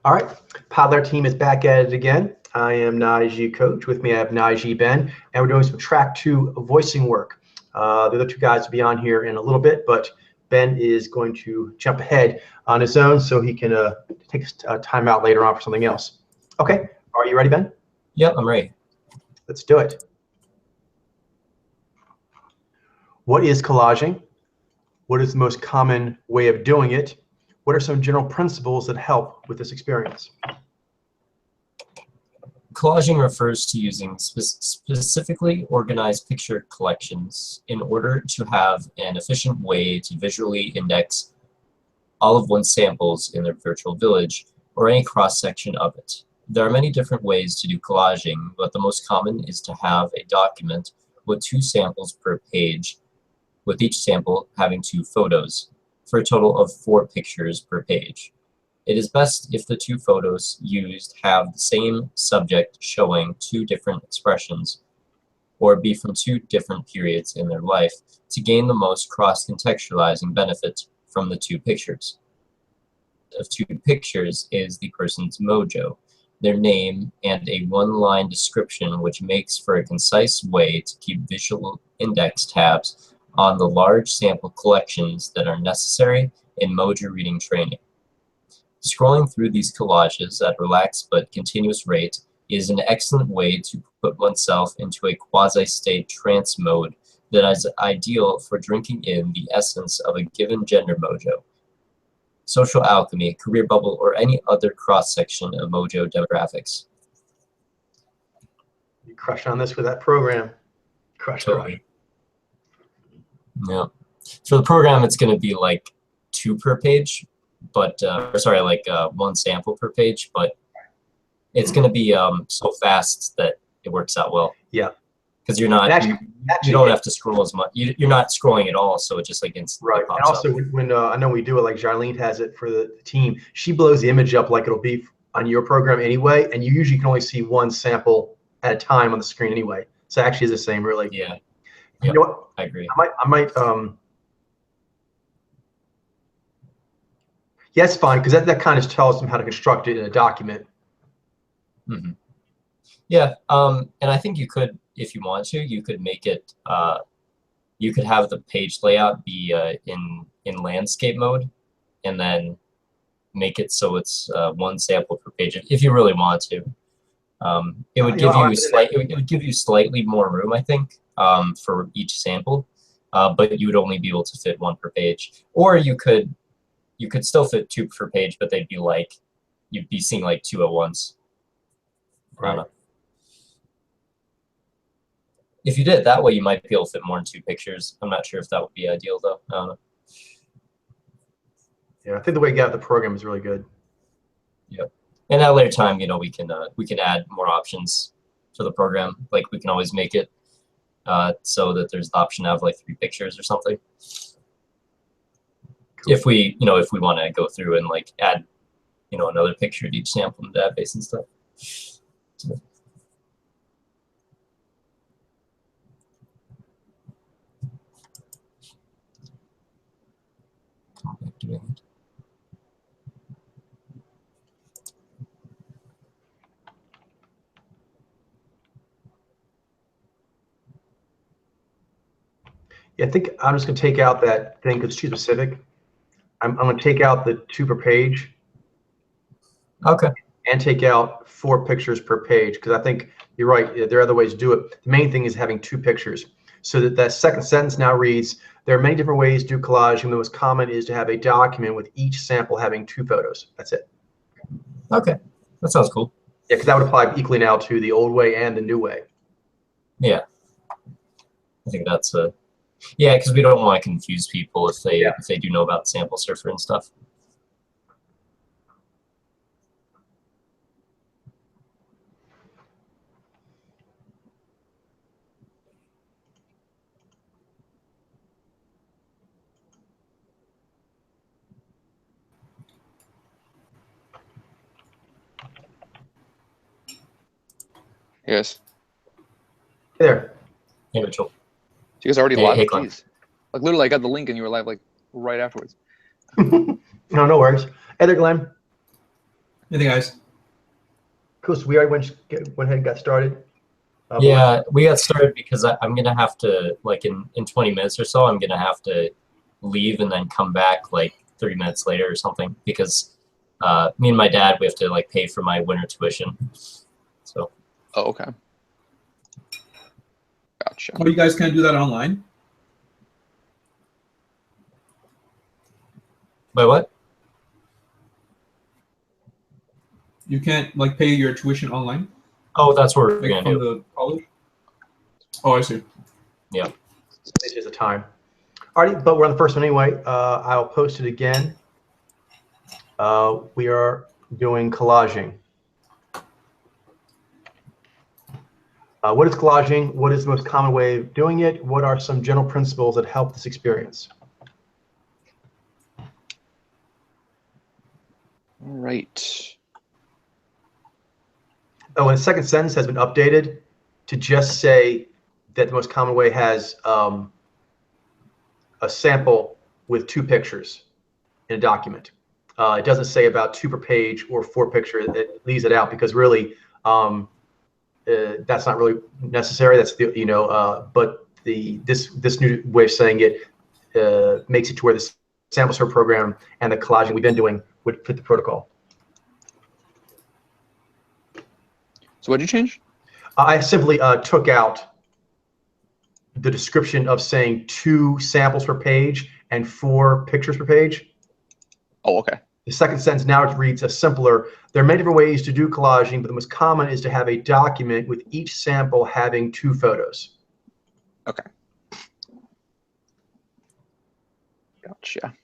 All right, Podler team is back at it again. I am Najee Coach. With me, I have Najee Ben, and we're doing some track 2 voicing work. The other two guys will be on here in a little bit, but Ben is going to jump ahead on his own so he can take a time out later on for something else. Okay, are you ready, Ben? Yep, I'm ready. Let's do it. What is collaging? What is the most common way of doing it? What are some general principles that help with this experience? Collaging refers to using specifically organized picture collections in order to have an efficient way to visually index all of one's samples in their virtual village or any cross-section of it. There are many different ways to do collaging, but the most common is to have a document with 2 samples per page, with each sample having 2 photos, for a total of 4 pictures per page. It is best if the 2 photos used have the same subject showing 2 different expressions, or be from 2 different periods in their life, to gain the most cross-contextualizing benefit from the 2 pictures. Of 2 pictures is the person's mojo, their name, and a 1-line description, which makes for a concise way to keep visual index tabs on the large sample collections that are necessary in Mojo reading training. Scrolling through these collages at a relaxed but continuous rate is an excellent way to put oneself into a quasi-state trance mode that is ideal for drinking in the essence of a given gender mojo, social alchemy, career bubble, or any other cross-section of Mojo demographics. You crushed on this with that program. Crushed totally. Yeah. For the program, it's going to be like 2 per page, but sorry, like 1 sample per page, but it's going to be so fast that it works out well. Yeah. Because you're not, you don't have to scroll as much. You're not scrolling at all, so it just like instantly right. pops And also, up. when I know we do it, like Jarlene has it for the team, she blows the image up like it'll be on your program anyway, and you usually can only see 1 sample at a time on the screen anyway. So it actually is the same, really. Yeah. You know what? I agree. I might yeah, it's fine, because that kind of tells them how to construct it in a document. Mm-hmm. Yeah, and I think you could, if you want to, you could make it, you could have the page layout be in landscape mode, and then make it so it's 1 sample per page, if you really want to. It would give it would give you slightly more room, I think, for each sample, but you would only be able to fit 1 per page. Or you could still fit 2 per page, but they'd be like, you'd be seeing like 2 at once. Right. If you did it that way, you might be able to fit more than 2 pictures. I'm not sure if that would be ideal, though. I don't know. Yeah, I think the way you got the program is really good. Yep. And at a later time, you know, we can add more options to the program. Like we can always make it so that there's the option of like 3 pictures or something. Cool. If we want to go through and like add, another picture to each sample in the database and stuff. So. Doing it. Yeah, I think I'm just going to take out that thing because it's too specific. I'm going to take out the 2 per page. Okay. And take out 4 pictures per page, because I think you're right. There are other ways to do it. The main thing is having 2 pictures. So that second sentence now reads, there are many different ways to do collage, and the most common is to have a document with each sample having 2 photos. That's it. Okay. That sounds cool. Yeah, because that would apply equally now to the old way and the new way. Yeah. I think that's yeah, because we don't want to confuse people if they do know about sample surfer and stuff. Yes. Hey there. Hey, Mitchell. So you guys are already live? Hey, Jeez. Like literally, I got the link and you were live like right afterwards. No worries. Hey there, Glenn. Anything, guys? Cool. So we already went ahead and got started. Yeah, we got started because I'm gonna have to, like, in 20 minutes or so, I'm gonna have to leave and then come back like 30 minutes later or something, because me and my dad, we have to like pay for my winter tuition. So. Oh, okay. Gotcha. Oh, you guys can't do that online? By what? You can't like pay your tuition online? Oh, that's what we're Like gonna from do. the college? Oh, I see. Yeah. It is a time. Alrighty, but we're on the first one anyway. I'll post it again. We are doing collaging. What is collaging? What is the most common way of doing it? What are some general principles that help this experience? All right. Oh, and the second sentence has been updated to just say that the most common way has a sample with 2 pictures in a document. It doesn't say about 2 per page or 4 pictures. It leaves it out because really that's not really necessary. That's the but this new way of saying it makes it to where the sample sort program and the collaging we've been doing would fit the protocol. So what did you change? I simply took out the description of saying 2 samples per page and 4 pictures per page. Oh, okay. The second sentence now it reads a simpler. There are many different ways to do collaging, but the most common is to have a document with each sample having 2 photos. Okay. Gotcha.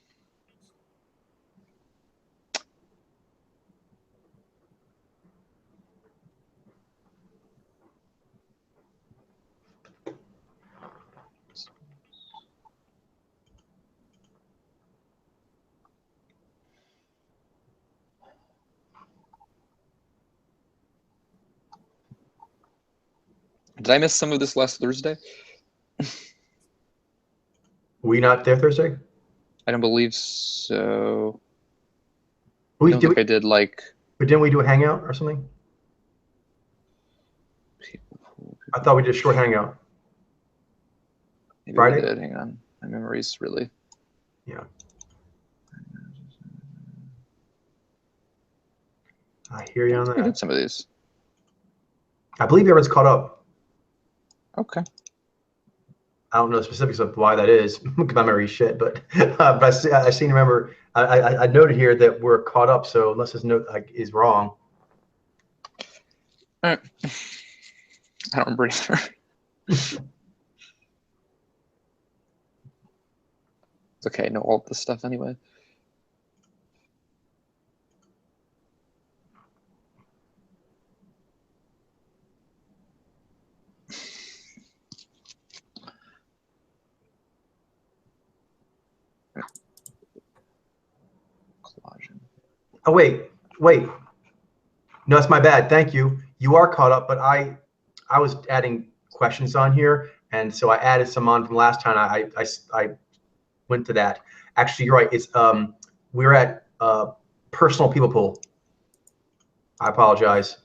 Did I miss some of this last Thursday? Were you not there Thursday? I don't believe so. We, I don't think I did like. But didn't we do a hangout or something? I thought we did a short hangout. Maybe Friday? we did. Hang on. My memory's really. Yeah. I hear you on We did that. some of these. I believe everyone's caught up. Okay. I don't know the specifics of why that is because my memory's shit, but I seem to remember. I noted here that we're caught up. So unless this note is wrong, All right. I don't remember either. It's okay. I know all this stuff anyway. Collaging. oh wait. No, it's my bad. Thank you. You are caught up, but I was adding questions on here, and so I added some on from last time. I went to that. Actually, you're right. It's we're at personal people pool. I apologize.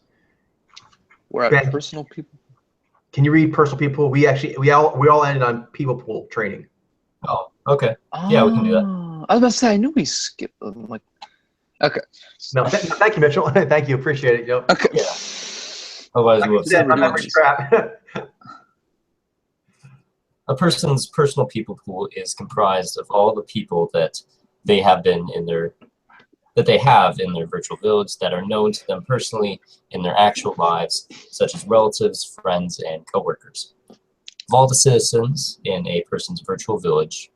We're at Ben, personal people. Can you read personal people? We all ended on people pool training. Oh, okay. Yeah, we can do that. I was about to say I knew we skipped. I'm like, okay. No, thank you, Mitchell. Thank you. Appreciate it. Okay. Yeah. Otherwise, Like we'll you said, my doing memory's this. crap. A person's personal people pool is comprised of all the people that they have in their virtual village that are known to them personally in their actual lives, such as relatives, friends, and coworkers. Of all the citizens in a person's virtual village,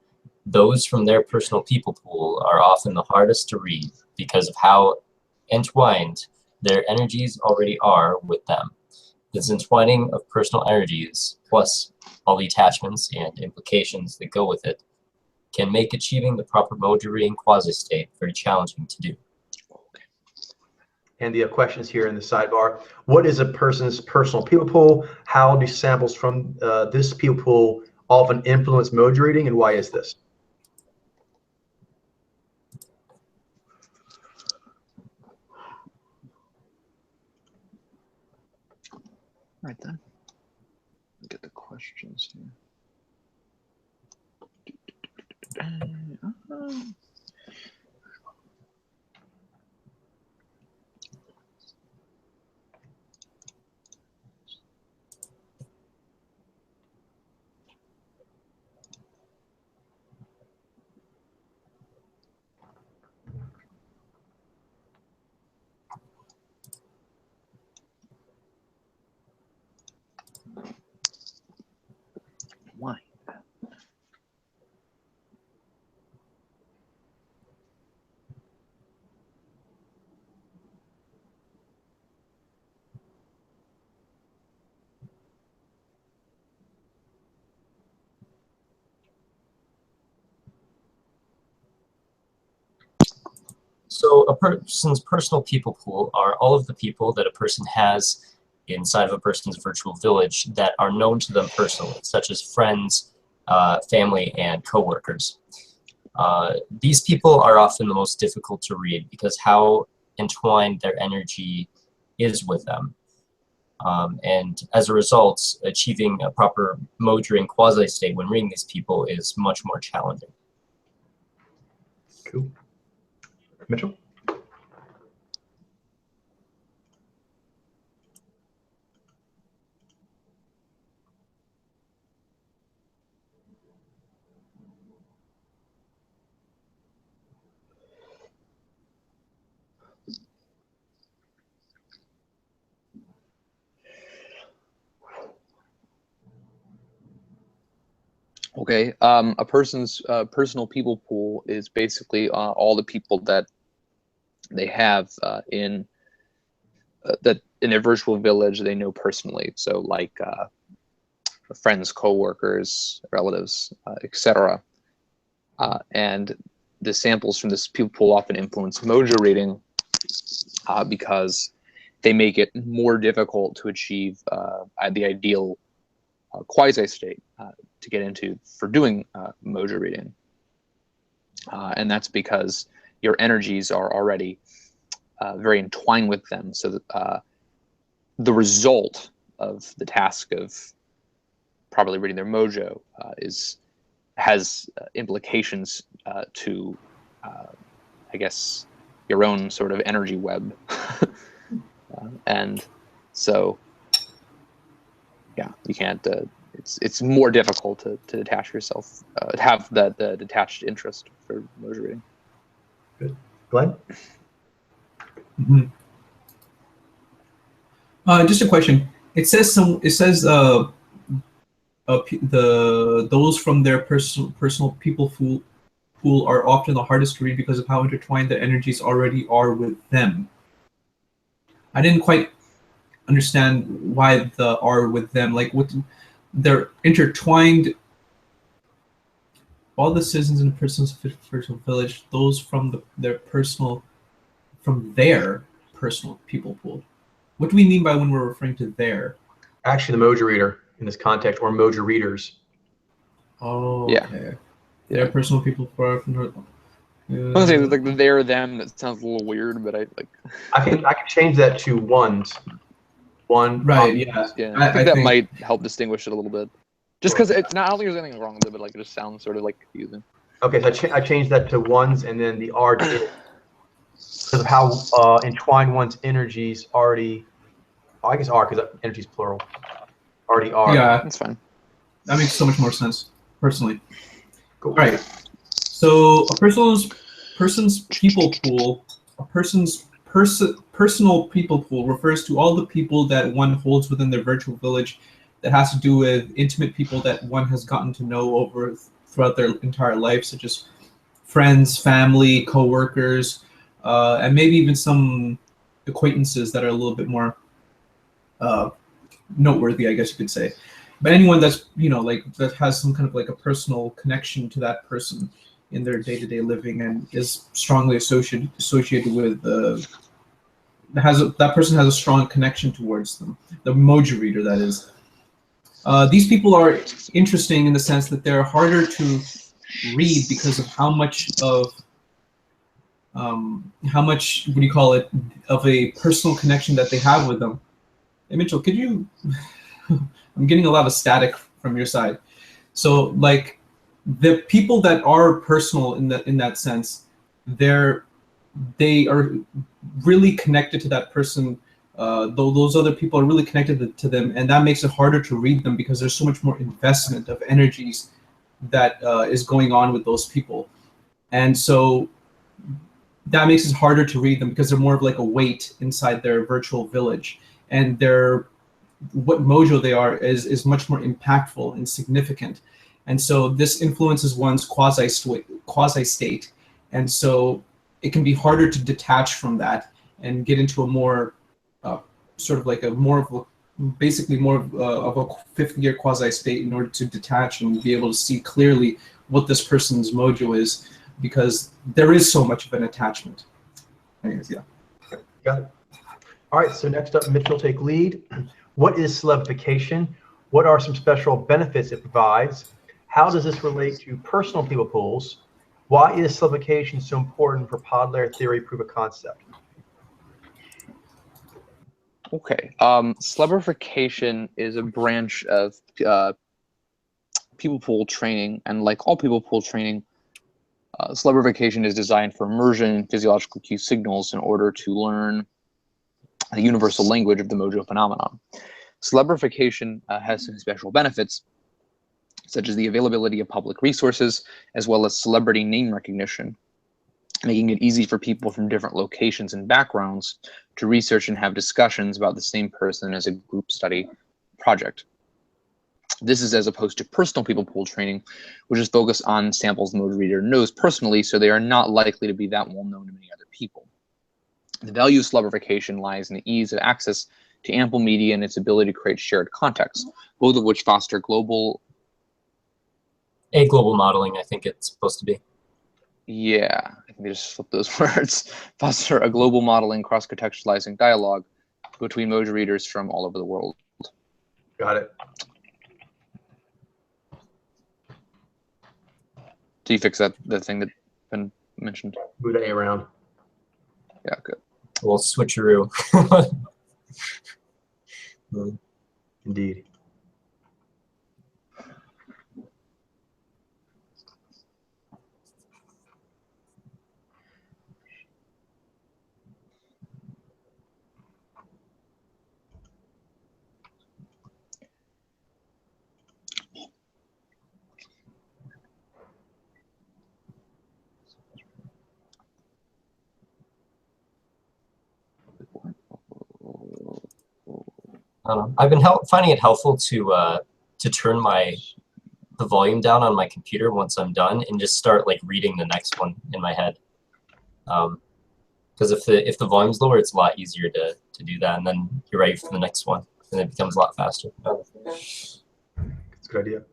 those from their personal people pool are often the hardest to read because of how entwined their energies already are with them. This entwining of personal energies, plus all the attachments and implications that go with it, can make achieving the proper Mojo reading quasi-state very challenging to do. And the questions here in the sidebar. What is a person's personal people pool? How do samples from this people pool often influence Mojo reading, and why is this? right then. Get the questions here. Why? So a person's personal people pool are all of the people that a person has inside of a person's virtual village that are known to them personally, such as friends, family, and coworkers. These people are often the most difficult to read because how entwined their energy is with them. And as a result, achieving a proper Mojering quasi-state when reading these people is much more challenging. Cool. Mitchell? Okay, a person's personal people pool is basically all the people that they have in their virtual village they know personally. So like friends, coworkers, relatives, etc. And the samples from this people pool often influence Mojo reading because they make it more difficult to achieve the ideal quasi-state to get into for doing Mojo reading. And that's because your energies are already very entwined with them. So that, the result of the task of properly reading their Mojo has implications to, I guess, your own sort of energy web. And so, yeah, you can't. It's more difficult to detach yourself, have the detached interest for Mojo reading. Good. Glenn? Mm-hmm. Just a question. It says those from their personal people pool are often the hardest to read because of how intertwined their energies already are with them. I didn't quite understand why the are with them. Like, what they're intertwined. All the citizens in a person's virtual village, those from their personal people pool. What do we mean by when we're referring to their? Actually, the Mojo reader in this context, or Mojo readers. Oh, yeah. Okay. Their personal people pool. I was gonna say like the they're them. That sounds a little weird, but I can change that to ones. One. Right. Yeah. Yeah. I think that might help distinguish it a little bit. Just because it's not. I don't think there's anything wrong with it, but like it just sounds sort of like confusing. Okay, so I changed that to ones, and then the R did because of how entwined one's energies already. Oh, I guess R because energy is plural. Already are. Yeah, That's fine. that makes so much more sense, personally. Cool. All right. So a person's people pool, a person's personal people pool refers to all the people that one holds within their virtual village that has to do with intimate people that one has gotten to know throughout their entire life, such as friends, family, coworkers, and maybe even some acquaintances that are a little bit more noteworthy, I guess you could say. But anyone that's, like that has some kind of like a personal connection to that person in their day-to-day living and is strongly associated with that person has a strong connection towards them. The Mojo reader, that is. These people are interesting in the sense that they're harder to read because of how much what do you call it, of a personal connection that they have with them. Hey, Mitchell, could you I'm getting a lot of static from your side. So like the people that are personal in that sense, they are really connected to that person. Though those other people are really connected to them, and that makes it harder to read them because there's so much more investment of energies that is going on with those people, and so that makes it harder to read them because they're more of like a weight inside their virtual village, and they're what mojo they are is much more impactful and significant, and so this influences one's quasi state, and so it can be harder to detach from that and get into a more sort of like a more of a, basically more of a fifth gear quasi state in order to detach and be able to see clearly what this person's mojo is, because there is so much of an attachment. Anyways, yeah. Got it. All right, so next up, Mitch will take lead. What is celebrification? What are some special benefits it provides? How does this relate to personal people pools? Why is celebrification so important for pod layer theory proof of concept? Okay. Celebrification is a branch of people pool training, and like all people pool training, celebrification is designed for immersion in physiological cue signals in order to learn the universal language of the mojo phenomenon. Celebrification has some special benefits, such as the availability of public resources, as well as celebrity name recognition, making it easy for people from different locations and backgrounds to research and have discussions about the same person as a group study project. This is as opposed to personal people pool training, which is focused on samples the Mojo reader knows personally, so they are not likely to be that well known to many other people. The value of celebrification lies in the ease of access to ample media and its ability to create shared context, both of which foster global modeling, I think it's supposed to be. Yeah, I think they just flipped those words. Foster a global modeling, cross-contextualizing dialogue between Mojo readers from all over the world. Got it. Do you fix that the thing that been mentioned? Move the A around. Yeah, good. We'll switcheroo. Indeed. I've been finding it helpful to turn the volume down on my computer once I'm done and just start like reading the next one in my head. Because if the volume's lower, it's a lot easier to do that, and then you're ready for the next one, and it becomes a lot faster. That's a good idea.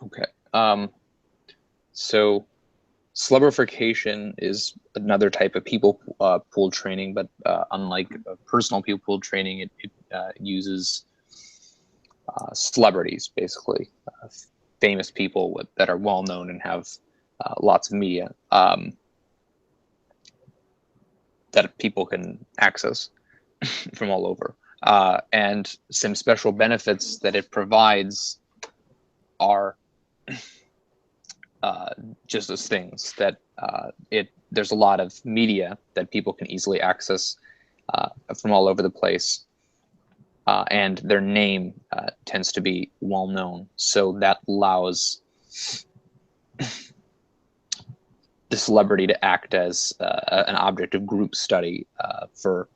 Okay. So celebrification is another type of people pool training, but unlike personal people pool training, it uses celebrities, basically, famous people that are well known and have lots of media that people can access from all over. And some special benefits that it provides are just those things that there's a lot of media that people can easily access from all over the place, and their name tends to be well known, so that allows the celebrity to act as an object of group study for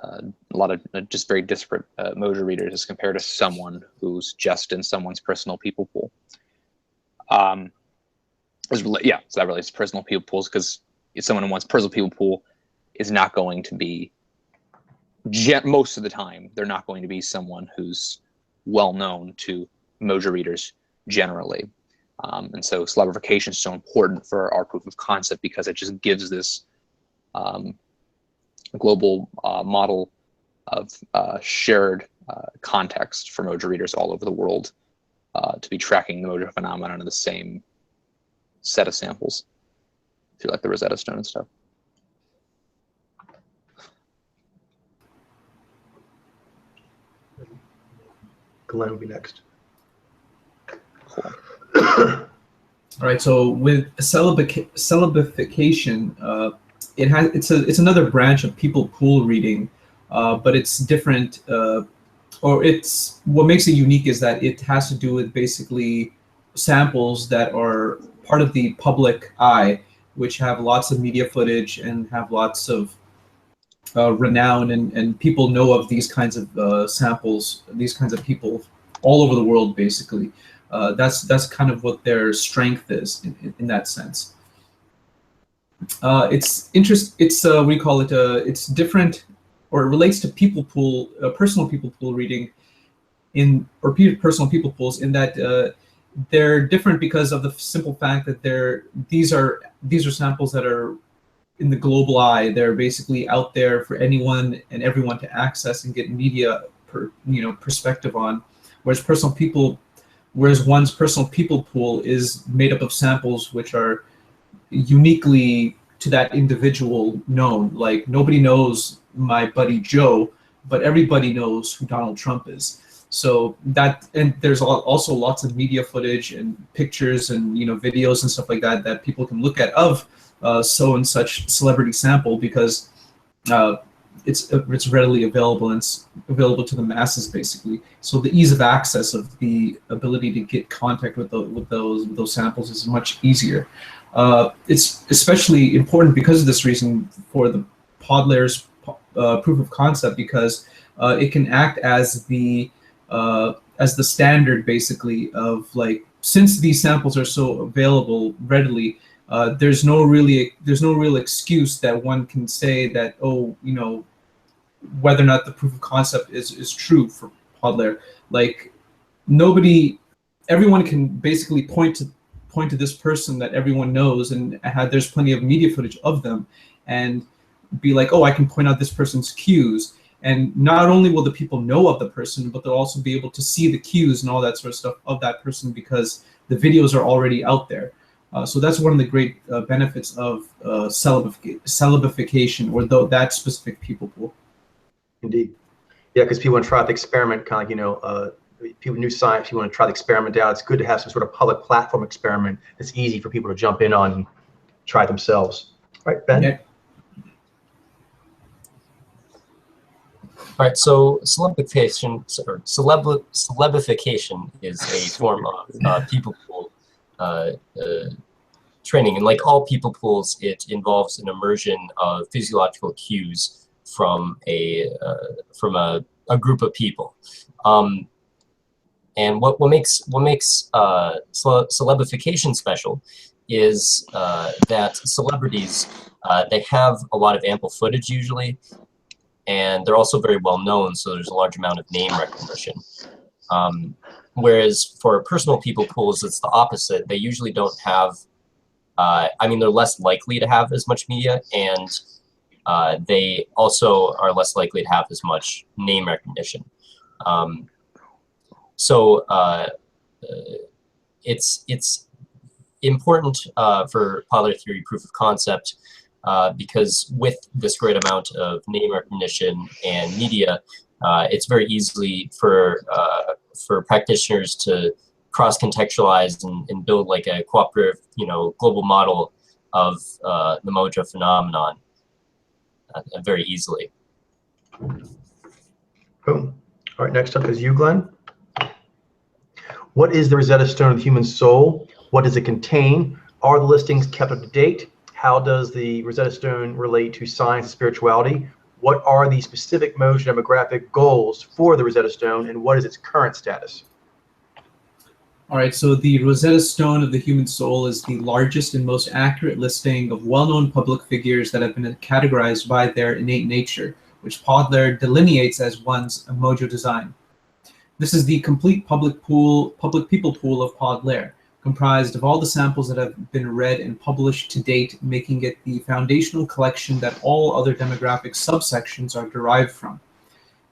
a lot of just very disparate Mojo readers as compared to someone who's just in someone's personal people pool. So that relates to personal people pools, because someone in one's personal people pool is not going to be, most of the time, they're not going to be someone who's well known to Mojo readers generally. And so celebrification is so important for our proof of concept, because it just gives this global model of shared context for Mojo readers all over the world to be tracking the Mojo phenomenon in the same set of samples, if you like the Rosetta Stone and stuff. Glenn will be next. Cool. All right. So with celebification, it's another branch of people pool reading, but it's different. Or it's what makes it unique is that it has to do with basically samples that are part of the public eye, which have lots of media footage and have lots of renown, and people know of these kinds of samples, these kinds of people all over the world, basically. That's kind of what their strength is in that sense. It's we call it it's different, or it relates to people pool, personal people pool reading, personal people pools, in that they're different because of the simple fact that these are samples that are in the global eye. They're basically out there for anyone and everyone to access and get media perspective on, whereas one's personal people pool is made up of samples which are uniquely to that individual known. Like, nobody knows my buddy Joe, but everybody knows who Donald Trump is. So and there's also lots of media footage and pictures and videos and stuff like that people can look at of so and such celebrity sample, because it's readily available, and it's available to the masses, basically. So the ease of access of the ability to get contact with those samples is much easier. It's especially important because of this reason for the Podler's proof of concept, because it can act as the standard, basically, of, like, since these samples are so available readily, there's no real excuse that one can say that, whether or not the proof of concept is true for Podler. Like, everyone can basically point to this person that everyone knows, and there's plenty of media footage of them, and be like, oh, I can point out this person's cues. And not only will the people know of the person, but they'll also be able to see the cues and all that sort of stuff of that person, because the videos are already out there. So that's one of the great benefits of celebification, or that specific people pool. Indeed. Yeah, because people want to try the experiment, kind of people new science, you want to try the experiment out. It's good to have some sort of public platform experiment that's easy for people to jump in on and try themselves. All right, Ben? Yeah. All right, so celebification is a form of people pool training, and like all people pools, it involves an immersion of physiological cues from a group of people. And what makes celebification special is that celebrities, they have a lot of ample footage usually, and they're also very well known, so there's a large amount of name recognition. Whereas for personal people pools, it's the opposite. They usually don't have, I mean, they're less likely to have as much media, and they also are less likely to have as much name recognition. So it's important for Podler theory proof of concept because with this great amount of name recognition and media, it's very easy for practitioners to cross-contextualize and build like a cooperative, global model of the Mojo phenomenon very easily. Boom. All right, next up is you, Glenn. What is the Rosetta Stone of the human soul? What does it contain? Are the listings kept up to date? How does the Rosetta Stone relate to science and spirituality? What are the specific Mojo demographic goals for the Rosetta Stone, and what is its current status? All right, so the Rosetta Stone of the human soul is the largest and most accurate listing of well-known public figures that have been categorized by their innate nature, which Podler delineates as one's Mojo design. This is the complete public people pool of Podler, comprised of all the samples that have been read and published to date, making it the foundational collection that all other demographic subsections are derived from.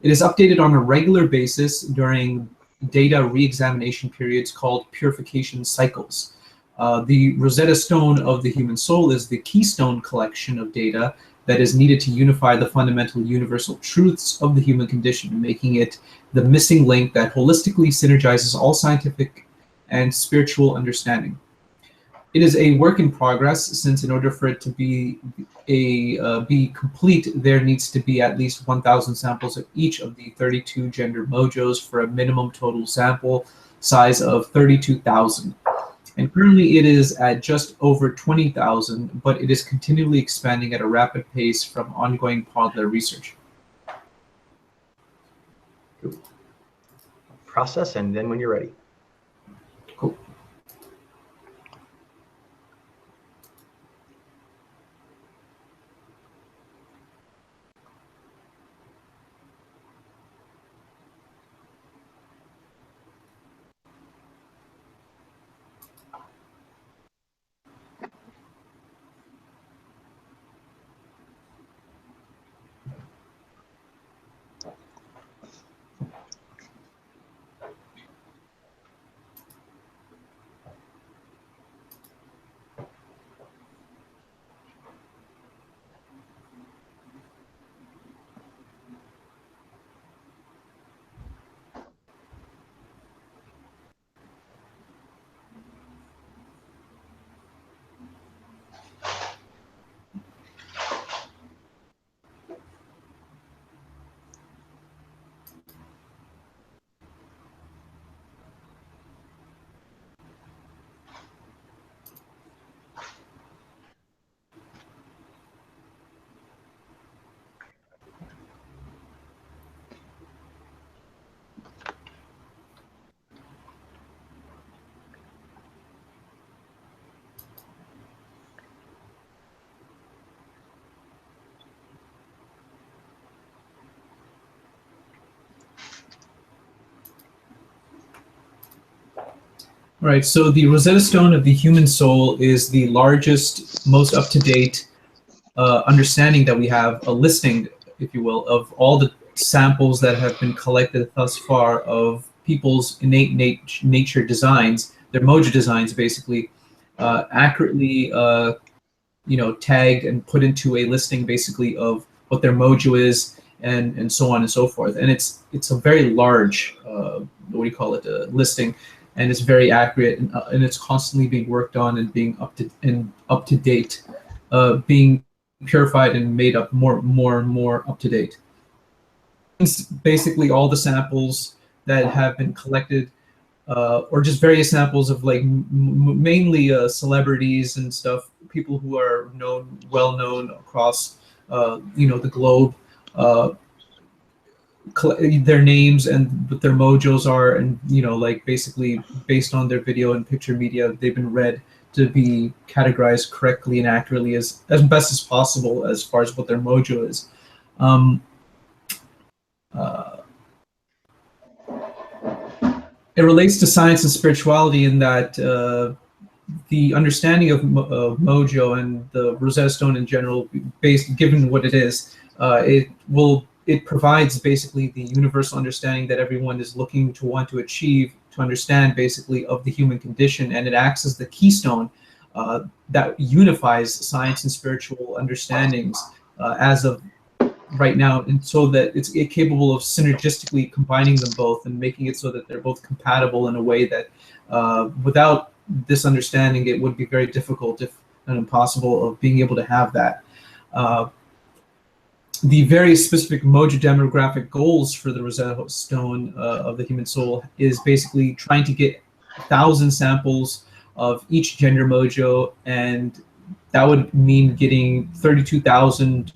It is updated on a regular basis during data re-examination periods called purification cycles. The Rosetta Stone of the human soul is the keystone collection of data that is needed to unify the fundamental universal truths of the human condition, making it the missing link that holistically synergizes all scientific and spiritual understanding. It is a work in progress, since in order for it to be complete, there needs to be at least 1,000 samples of each of the 32 gender mojos for a minimum total sample size of 32,000. And currently it is at just over 20,000, but it is continually expanding at a rapid pace from ongoing Podler research. Process, and then when you're ready. Cool. Right, so the Rosetta Stone of the human soul is the largest, most up-to-date understanding that we have, a listing, if you will, of all the samples that have been collected thus far of people's innate nature designs, their Mojo designs, basically, accurately, tagged and put into a listing, basically, of what their Mojo is, and so on and so forth. And it's a very large, listing. And it's very accurate, and it's constantly being worked on and being up to date, being purified and made up more and more up to date. It's basically all the samples that have been collected, or just various samples of mainly celebrities and stuff, people who are well known across the globe. Their names and what their mojos are, and basically based on their video and picture media, they've been read to be categorized correctly and accurately as best as possible as far as what their mojo is. It relates to science and spirituality in that the understanding of Mojo and the Rosetta Stone in general, based given what it is, it provides basically the universal understanding that everyone is looking to want to achieve, to understand basically of the human condition, and it acts as the keystone that unifies science and spiritual understandings as of right now, and so that it's capable of synergistically combining them both and making it so that they're both compatible in a way that without this understanding, it would be very difficult, if not impossible, of being able to have that. The very specific Mojo demographic goals for the Rosetta Stone of the human soul is basically trying to get 1,000 samples of each gender Mojo, and that would mean getting 32,000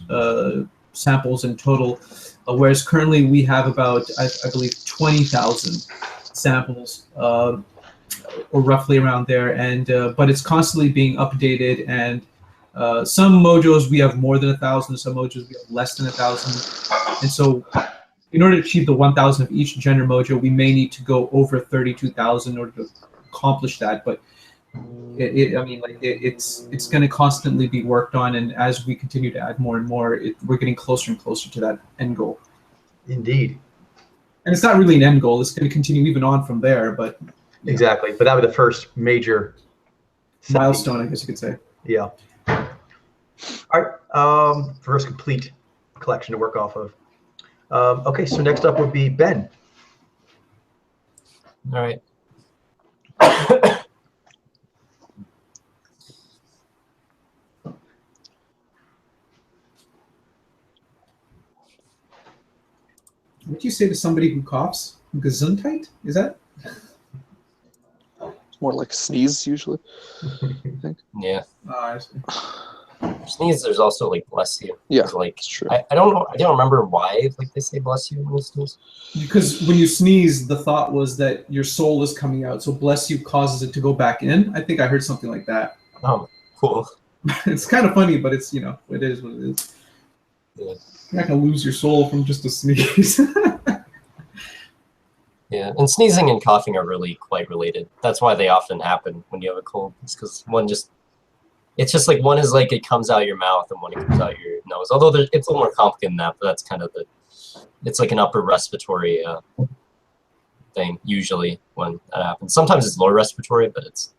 samples in total, whereas currently we have about, I believe, 20,000 samples, or roughly around there, and but it's constantly being updated, and some Mojos we have more than 1,000, some Mojos we have less than 1,000, and so in order to achieve the 1,000 of each gender Mojo, we may need to go over 32,000 in order to accomplish that, but I mean, like it's going to constantly be worked on, and as we continue to add more and more, we're getting closer and closer to that end goal. Indeed. And it's not really an end goal; it's going to continue even on from there. But exactly, but that was the first major milestone, I guess you could say. Yeah. All right. First complete collection to work off of. Okay, so next up would be Ben. All right. What do you say to somebody who coughs? Gesundheit? Is that? It's more like sneeze usually, I think. Yeah. I see. Sneeze, there's also like bless you. Yeah, like it's true. I don't know. I don't remember why like they say bless you when you sneeze. Because when you sneeze, the thought was that your soul is coming out, so bless you causes it to go back in. I think I heard something like that. Oh, cool. It's kind of funny, but it's, you know, it is what it is. Yeah. You're not gonna lose your soul from just a sneeze. Yeah, and sneezing and coughing are really quite related. That's why they often happen when you have a cold. It's because it's just like one is like it comes out your mouth and one it comes out your nose. Although it's a little more complicated than that, but that's kind of it's like an upper respiratory thing usually when that happens. Sometimes it's lower respiratory, but it's.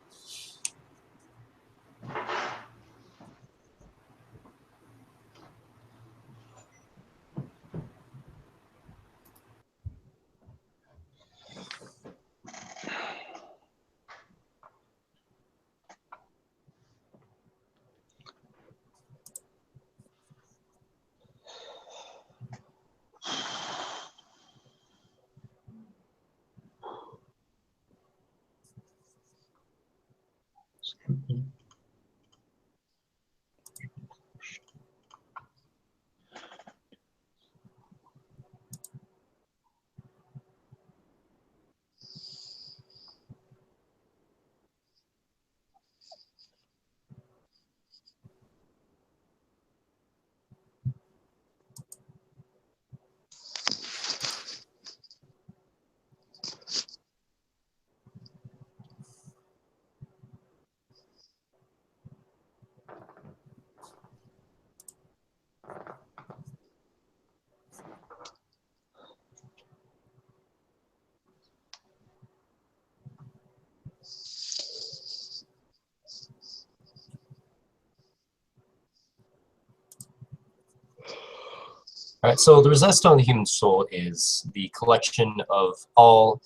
All right, so the Rosetta Stone of the Human Soul is the collection of all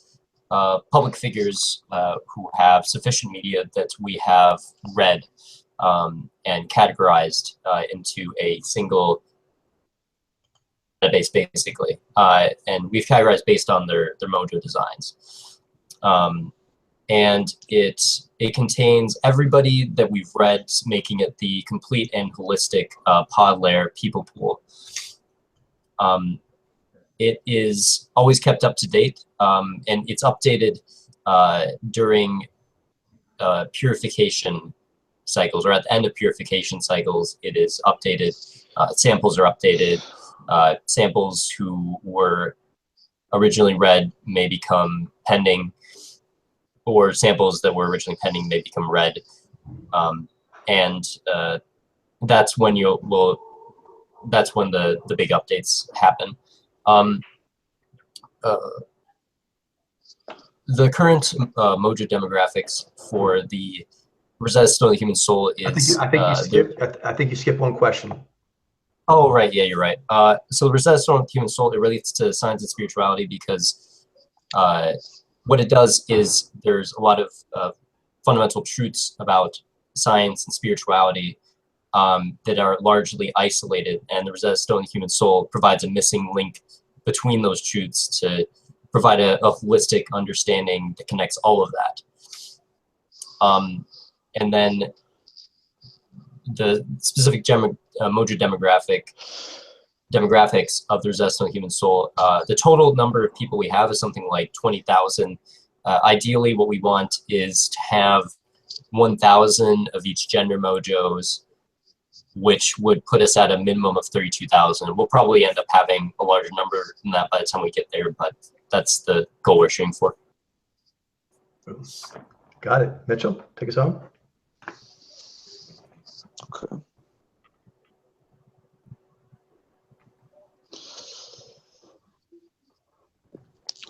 public figures who have sufficient media that we have read and categorized into a single database, basically. And we've categorized based on their Mojo designs. And it contains everybody that we've read, making it the complete and holistic pod layer people pool. It is always kept up to date, and it's updated during purification cycles, or at the end of purification cycles. It is updated. Samples are updated. Samples who were originally read may become pending. or samples that were originally pending may become red, and that's when that's when the big updates happen. The current Mojo demographics for the Rosetta Stone, the Human Soul is. I think you skipped one question. Oh, right. Yeah, you're right. So the Rosetta Stone, the Human Soul, it relates to science and spirituality because what it does is there's a lot of fundamental truths about science and spirituality that are largely isolated, and the Rosetta Stone, the Human Soul, provides a missing link between those truths to provide a holistic understanding that connects all of that. And then the specific Mojo demographics of the Rosetta Stone, the Human Soul, the total number of people we have is something like 20,000. Ideally, what we want is to have 1,000 of each gender mojos, which would put us at a minimum of 32,000. We'll probably end up having a larger number than that by the time we get there, but that's the goal we're shooting for. Got it. Mitchell, take us home. Okay.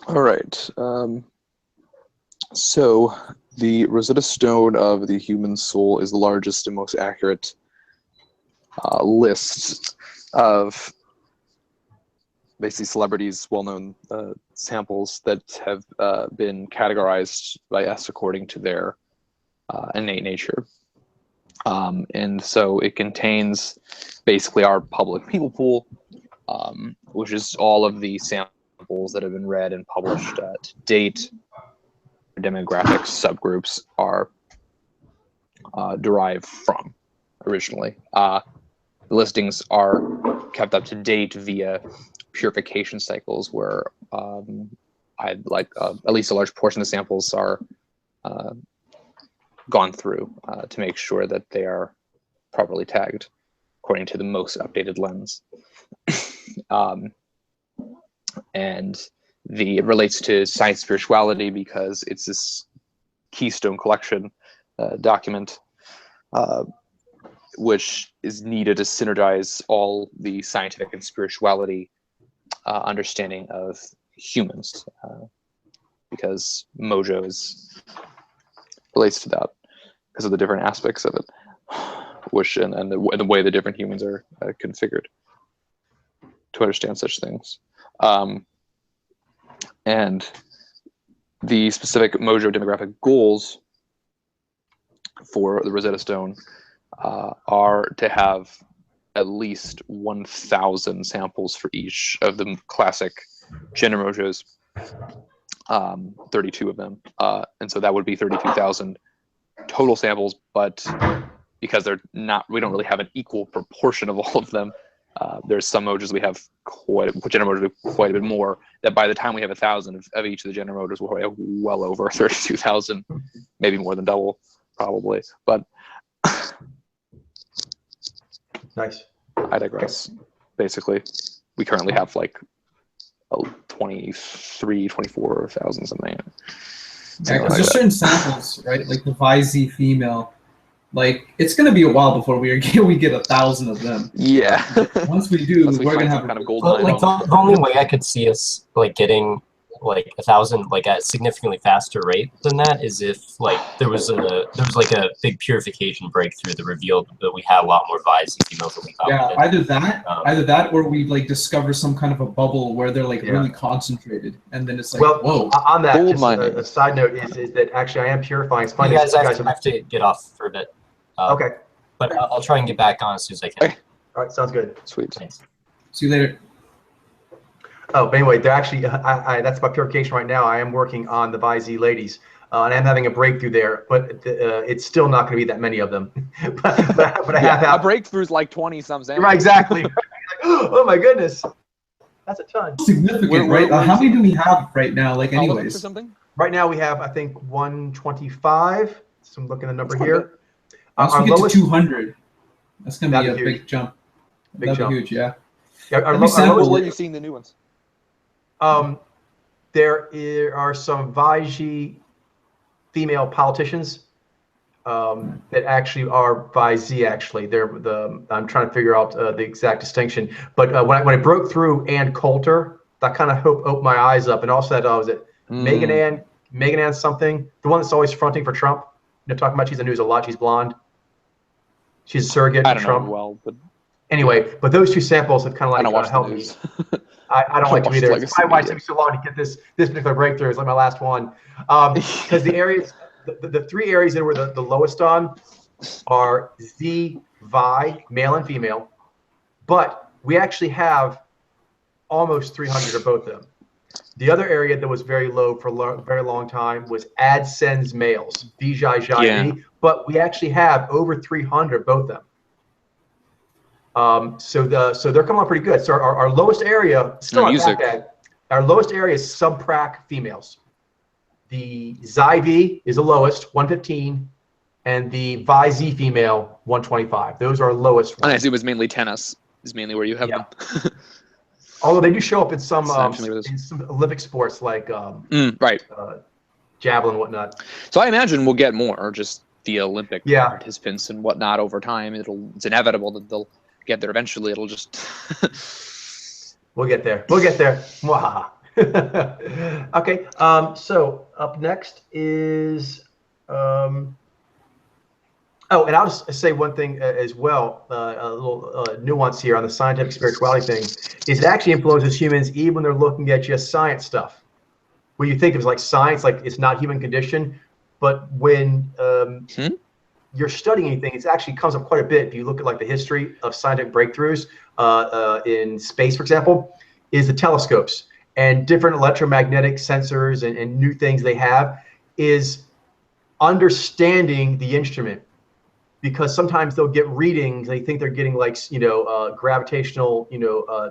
All right. So the Rosetta Stone of the Human Soul is the largest and most accurate list of basically celebrities, well-known samples that have been categorized by us according to their innate nature. And so it contains basically our public people pool, which is all of the samples that have been read and published to date. Demographics subgroups are derived from originally. The listings are kept up to date via purification cycles where at least a large portion of the samples are gone through to make sure that they are properly tagged according to the most updated lens. And it relates to science spirituality because it's this keystone collection document which is needed to synergize all the scientific and spirituality understanding of humans, because Mojo relates to that because of the different aspects of it, which and the way the different humans are configured to understand such things. And the specific Mojo demographic goals for the Rosetta Stone are to have at least 1,000 samples for each of the classic gender Mojos, 32 of them. And so that would be 32,000 total samples, but because we don't really have an equal proportion of all of them, there's some Mojos we have gender Mojos quite a bit more, that by the time we have 1,000 of each of the gender Mojos, we'll have well over 32,000, maybe more than double, probably. But nice. I digress. Basically, we currently have like 24,000 something. Yeah, because there's certain samples, right? Like the Visey female, like it's gonna be a while before we get 1,000 of them. Yeah. Once we do, we're gonna have kind of gold. Like the only way I could see us like getting like 1,000 like at a significantly faster rate than that is if like there was like a big purification breakthrough that revealed that we had a lot more Visey females than we thought. Yeah, we did. either that, or we like discover some kind of a bubble where they're like really concentrated, and then it's like, whoa. On that, just a side note is that actually I am purifying. It's funny. You guys have to get off for a bit. Okay. But I'll try and get back on as soon as I can. Okay. All right, sounds good. Sweet. Thanks. See you later. Oh, but anyway, they're actually, that's my purification right now. I am working on the Visey ladies, and I'm having a breakthrough there, but it's still not going to be that many of them. but I have a breakthrough's like 20-some samples. Right, exactly. Oh my goodness, that's a ton. Significant, right? How many do we have right now? Like, anyways. Or something? Right now we have, I think, 125. So I'm looking at the number here. Once we get to 200, that's going to be a huge. big jump. Big That'd jump. be huge, yeah. Where are you seeing the new ones? There are some Visey female politicians that actually are by Z. Actually, I'm trying to figure out the exact distinction. But when I broke through Ann Coulter, that kind of opened my eyes up. And also that was it Megan Ann something, the one that's always fronting for Trump. Talking about she's in the news a lot. She's blonde. She's a surrogate for Trump. Well, but anyway, but those two samples have kind of like helped me. I don't like to either. It's probably why it took me so long to get this particular breakthrough. It's like my last one, because the areas, the three areas that were the lowest on are Z, Vi, male and female, but we actually have almost 300 of both of them. The other area that was very low for a very long time was AdSense males, VJI, but we actually have over 300 both of them. So they're coming on pretty good. So our lowest area, still not that bad. Our lowest area is subprac females. The XIV is the lowest, 115, and the ViZ female, 125. Those are our lowest ones. And I assume it's mainly tennis is mainly where you have them. Although they do show up in some Olympic sports like javelin and whatnot. So I imagine we'll get more, just the Olympic participants and whatnot over time. It's inevitable that they'll get there eventually. It'll just we'll get there. Okay. So up next is oh, and I'll just say one thing as well, a little nuance here on the scientific spirituality thing, is it actually influences humans even when they're looking at just science stuff. When you think of it like science, like it's not human condition, but when you're studying anything, it actually comes up quite a bit. If you look at like the history of scientific breakthroughs in space, for example, is the telescopes and different electromagnetic sensors and new things they have, is understanding the instrument. Because sometimes they'll get readings, they think they're getting like, gravitational,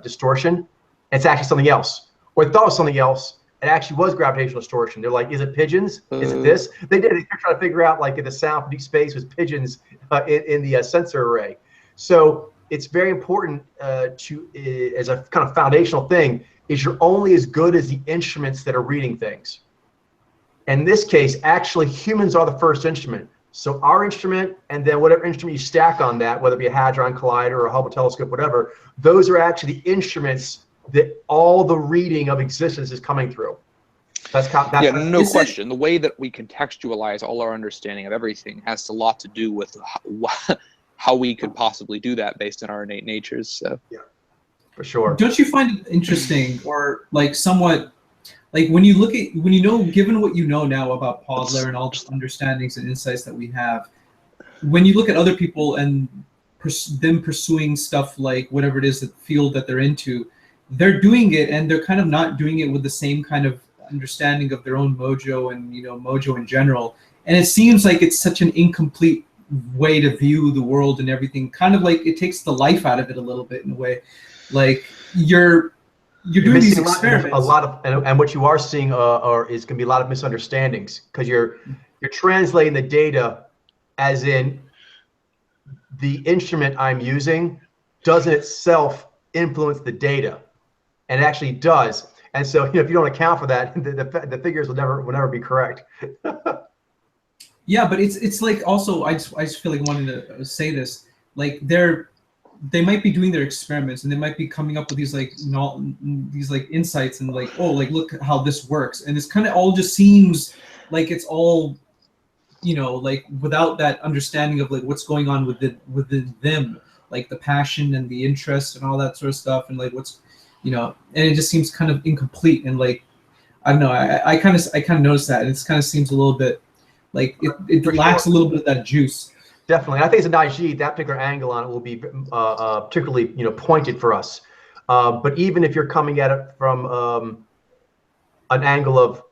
distortion. It's actually something else. Or they thought it was something else. It actually was gravitational distortion. They're like, is it pigeons? Is it this? They're trying to figure out like if the sound from deep space was pigeons in the sensor array. So it's very important to, as a kind of foundational thing, is you're only as good as the instruments that are reading things. In this case, actually humans are the first instrument. So our instrument, and then whatever instrument you stack on that, whether it be a Hadron Collider or a Hubble telescope, whatever, those are actually the instruments that all the reading of existence is coming through. That's no question. The way that we contextualize all our understanding of everything has a lot to do with how we could possibly do that based on our innate natures. So. Yeah, for sure. Don't you find it interesting, or like somewhat? Like when you look at, given what you know now about Podler and all the understandings and insights that we have, when you look at other people and them pursuing stuff like whatever it is, the field that they're into, they're doing it and they're kind of not doing it with the same kind of understanding of their own mojo and, mojo in general. And it seems like it's such an incomplete way to view the world and everything. Kind of like it takes the life out of it a little bit in a way. Like you're doing these experiments. And what you are seeing is going to be a lot of misunderstandings because you're translating the data as in the instrument I'm using doesn't itself influence the data, and it actually does. And so if you don't account for that, the figures will never be correct. Yeah, but it's like also I just feel like wanting to say this, like they might be doing their experiments and they might be coming up with these insights and like, oh, like look how this works, and it's kind of all just seems like it's all, like without that understanding of like what's going on within them, like the passion and the interest and all that sort of stuff, and like what's, and it just seems kind of incomplete, and like I don't know, I kind of noticed that, and it kind of seems a little bit like it lacks a little bit of that juice. Definitely. I think as a Naiji, that particular angle on it will be particularly pointed for us. But even if you're coming at it from an angle of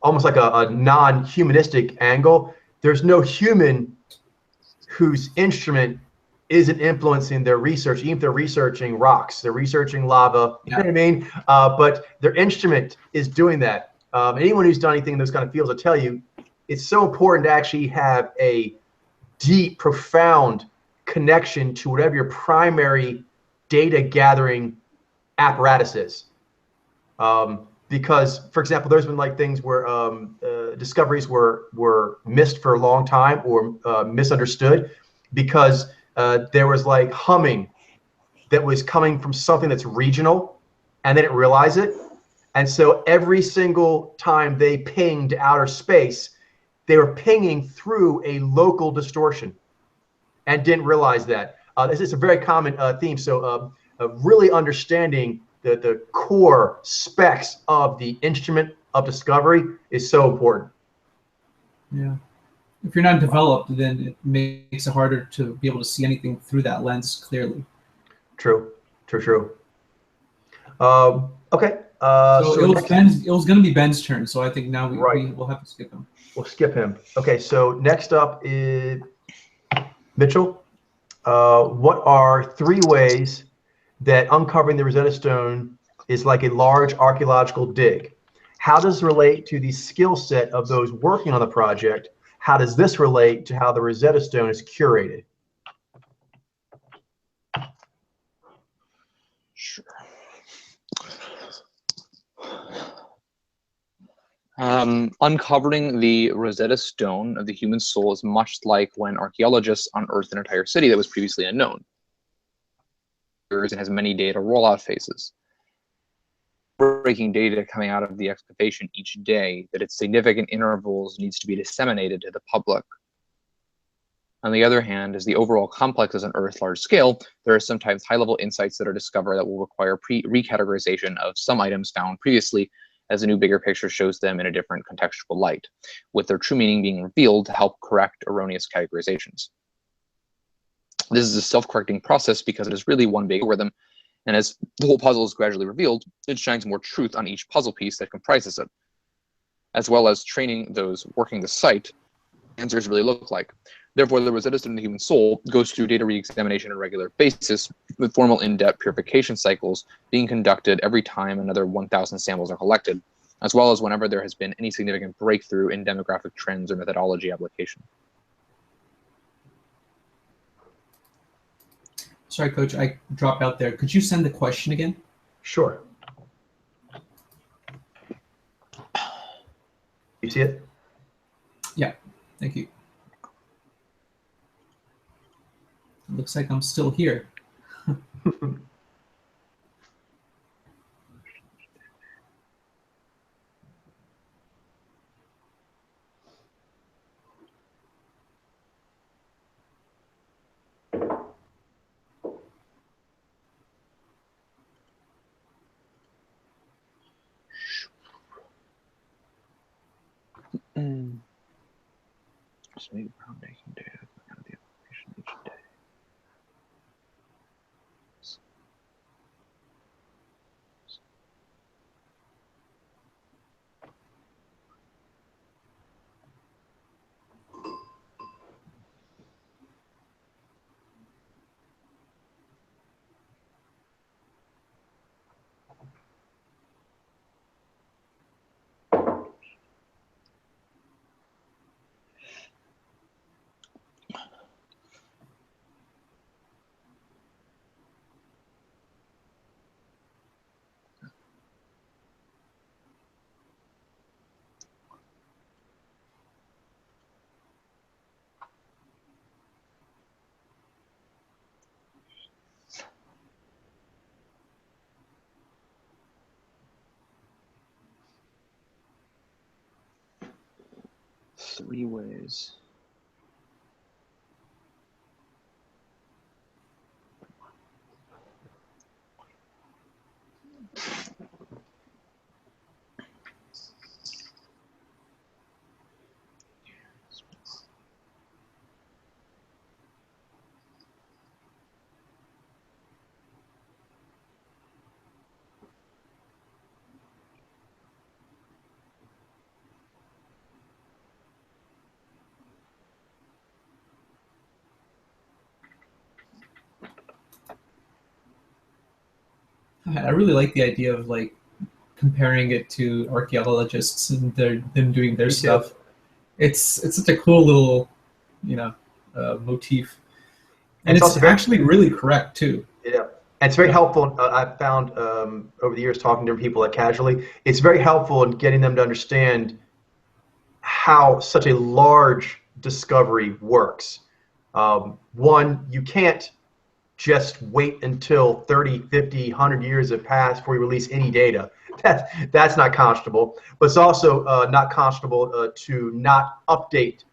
almost like a non-humanistic angle, there's no human whose instrument isn't influencing their research. Even if they're researching rocks, they're researching lava, you know what I mean? But their instrument is doing that. Anyone who's done anything in those kind of fields will tell you it's so important to actually have a deep, profound connection to whatever your primary data gathering apparatus is. because, for example, there's been like things where discoveries were missed for a long time or misunderstood because there was like humming that was coming from something that's regional, and they didn't realize it. And so every single time they pinged outer space, they were pinging through a local distortion and didn't realize that. This is a very common theme. So really understanding the core specs of the instrument of discovery is so important. Yeah. If you're not developed, then it makes it harder to be able to see anything through that lens clearly. True. Okay. So it was going to be Ben's turn, so I think now we'll have to skip him. We'll skip him. Okay, so next up is Mitchell. What are 3 ways that uncovering the Rosetta Stone is like a large archaeological dig? How does this relate to the skill set of those working on the project? How does this relate to how the Rosetta Stone is curated? Sure. Uncovering the Rosetta Stone of the human soul is much like when archaeologists unearthed an entire city that was previously unknown. It has many data rollout phases. Breaking data coming out of the excavation each day that at significant intervals needs to be disseminated to the public. On the other hand, as the overall complex is unearthed large scale, there are sometimes high-level insights that are discovered that will require recategorization of some items found previously, as a new bigger picture shows them in a different contextual light, with their true meaning being revealed to help correct erroneous categorizations. This is a self-correcting process because it is really one big algorithm, and as the whole puzzle is gradually revealed, it shines more truth on each puzzle piece that comprises it, as well as training those working the site answers really look like. Therefore, the Rosetta Stone in the human soul goes through data re-examination on a regular basis, with formal in-depth purification cycles being conducted every time another 1,000 samples are collected, as well as whenever there has been any significant breakthrough in demographic trends or methodology application. Sorry, Coach, I dropped out there. Could you send the question again? Sure. You see it? Yeah, thank you. Looks like I'm still here. Just make groundbreaking data out of the application each day. Three ways. I really like the idea of like comparing it to archaeologists and them doing their stuff. It's such a cool little, motif, and it's actually really correct too. Yeah. And it's very helpful. I've found over the years talking to different people casually, it's very helpful in getting them to understand how such a large discovery works. One, you can't just wait until 30, 50, 100 years have passed before you release any data. That's not conscionable. But it's also not conscionable to not update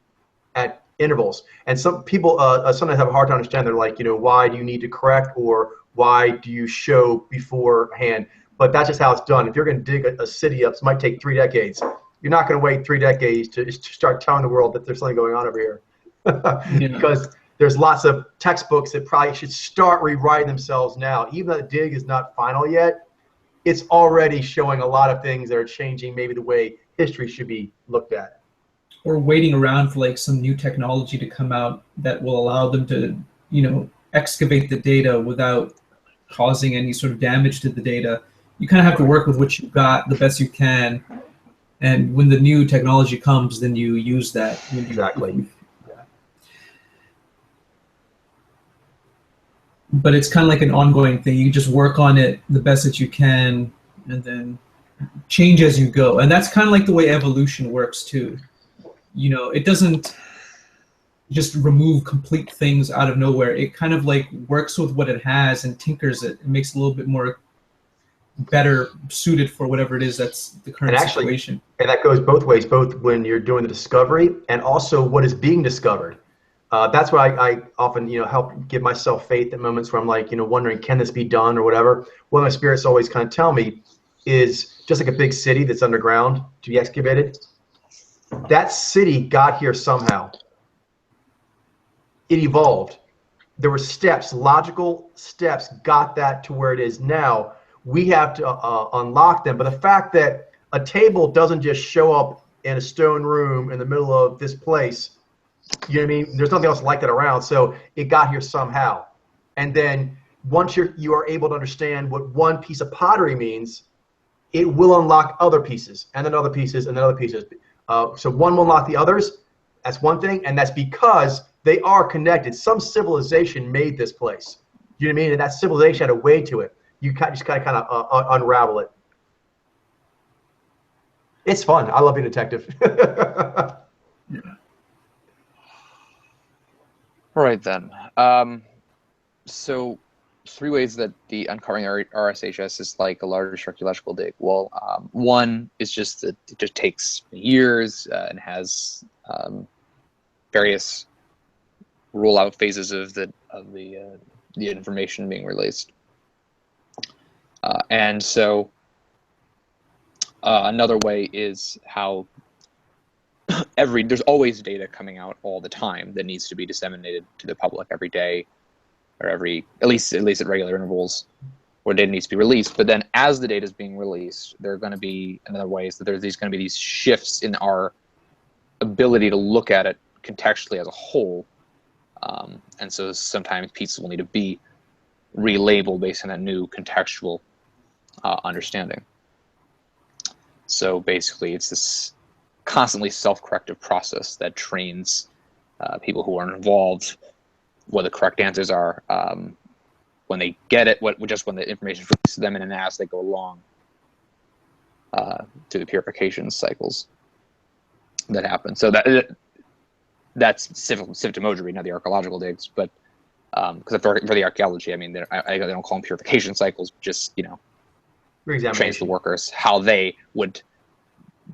at intervals. And some people sometimes have a hard time understanding. They're like, why do you need to correct, or why do you show beforehand? But that's just how it's done. If you're going to dig a city up, it might take 3 decades. You're not going to wait 3 decades to start telling the world that there's something going on over here. Because there's lots of textbooks that probably should start rewriting themselves now. Even though the dig is not final yet, it's already showing a lot of things that are changing maybe the way history should be looked at. Or waiting around for like some new technology to come out that will allow them to, excavate the data without causing any sort of damage to the data. You kind of have to work with what you've got the best you can. And when the new technology comes, then you use that. Exactly. But it's kind of like an ongoing thing. You just work on it the best that you can, and then change as you go. And that's kind of like the way evolution works too. It doesn't just remove complete things out of nowhere. It kind of like works with what it has and tinkers it. It makes it a little bit more better suited for whatever it is that's the current situation. And that goes both ways, both when you're doing the discovery and also what is being discovered. That's why I often, help give myself faith at moments where I'm like, wondering, can this be done or whatever. What my spirits always kind of tell me is just like a big city that's underground to be excavated. That city got here somehow. It evolved. There were steps, logical steps got that to where it is now. We have to unlock them. But the fact that a table doesn't just show up in a stone room in the middle of this place, you know what I mean? There's nothing else like that around. So it got here somehow. And then once you are able to understand what one piece of pottery means, it will unlock other pieces, and then other pieces, and then other pieces. So one will unlock the others. That's one thing, and that's because they are connected. Some civilization made this place. You know what I mean? And that civilization had a way to it. You just kind of unravel it. It's fun. I love being a detective. Yeah. All right then. So 3 ways that the uncovering RSHS is like a large archaeological dig. Well, one is just that it just takes years and has various rollout phases of the information being released. And so another way is how there's always data coming out all the time that needs to be disseminated to the public every day, or at least at regular intervals, where data needs to be released. But then as the data is being released, there are going to be another ways that there's going to be these shifts in our ability to look at it contextually as a whole. And so sometimes pieces will need to be relabeled based on that new contextual understanding. So basically it's this constantly self-corrective process that trains people who are involved what the correct answers are when they get it, just when the information is released to them, and then as they go along to the purification cycles that happen. So that's specific to Mojo reading, not the archaeological digs, but because for the archaeology, I mean, they don't call them purification cycles, just trains the workers how they would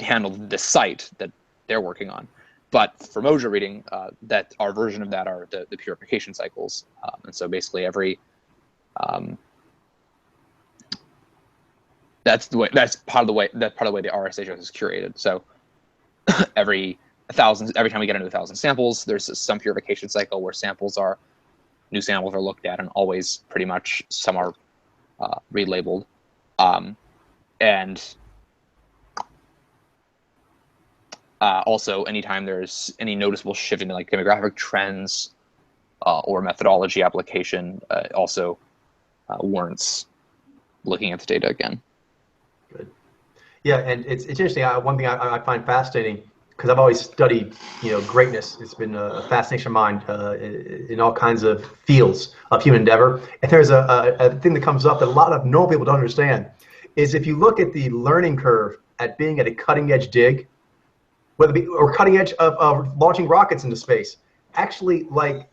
handle the site that they're working on. But for Mojo reading, that our version of that are the purification cycles, and so basically every that's part of the way the RSHS is curated. So every time we get into 1,000 samples, there's some purification cycle where new samples are looked at, and always pretty much some are relabeled, and also anytime there's any noticeable shift in like demographic trends or methodology application, also warrants looking at the data again. Good. Yeah, and it's interesting. One thing I find fascinating, because I've always studied, greatness. It's been a fascination of mine in all kinds of fields of human endeavor. And there's a thing that comes up that a lot of normal people don't understand, is if you look at the learning curve at being at a cutting edge dig, whether it be or cutting edge of launching rockets into space, actually, like,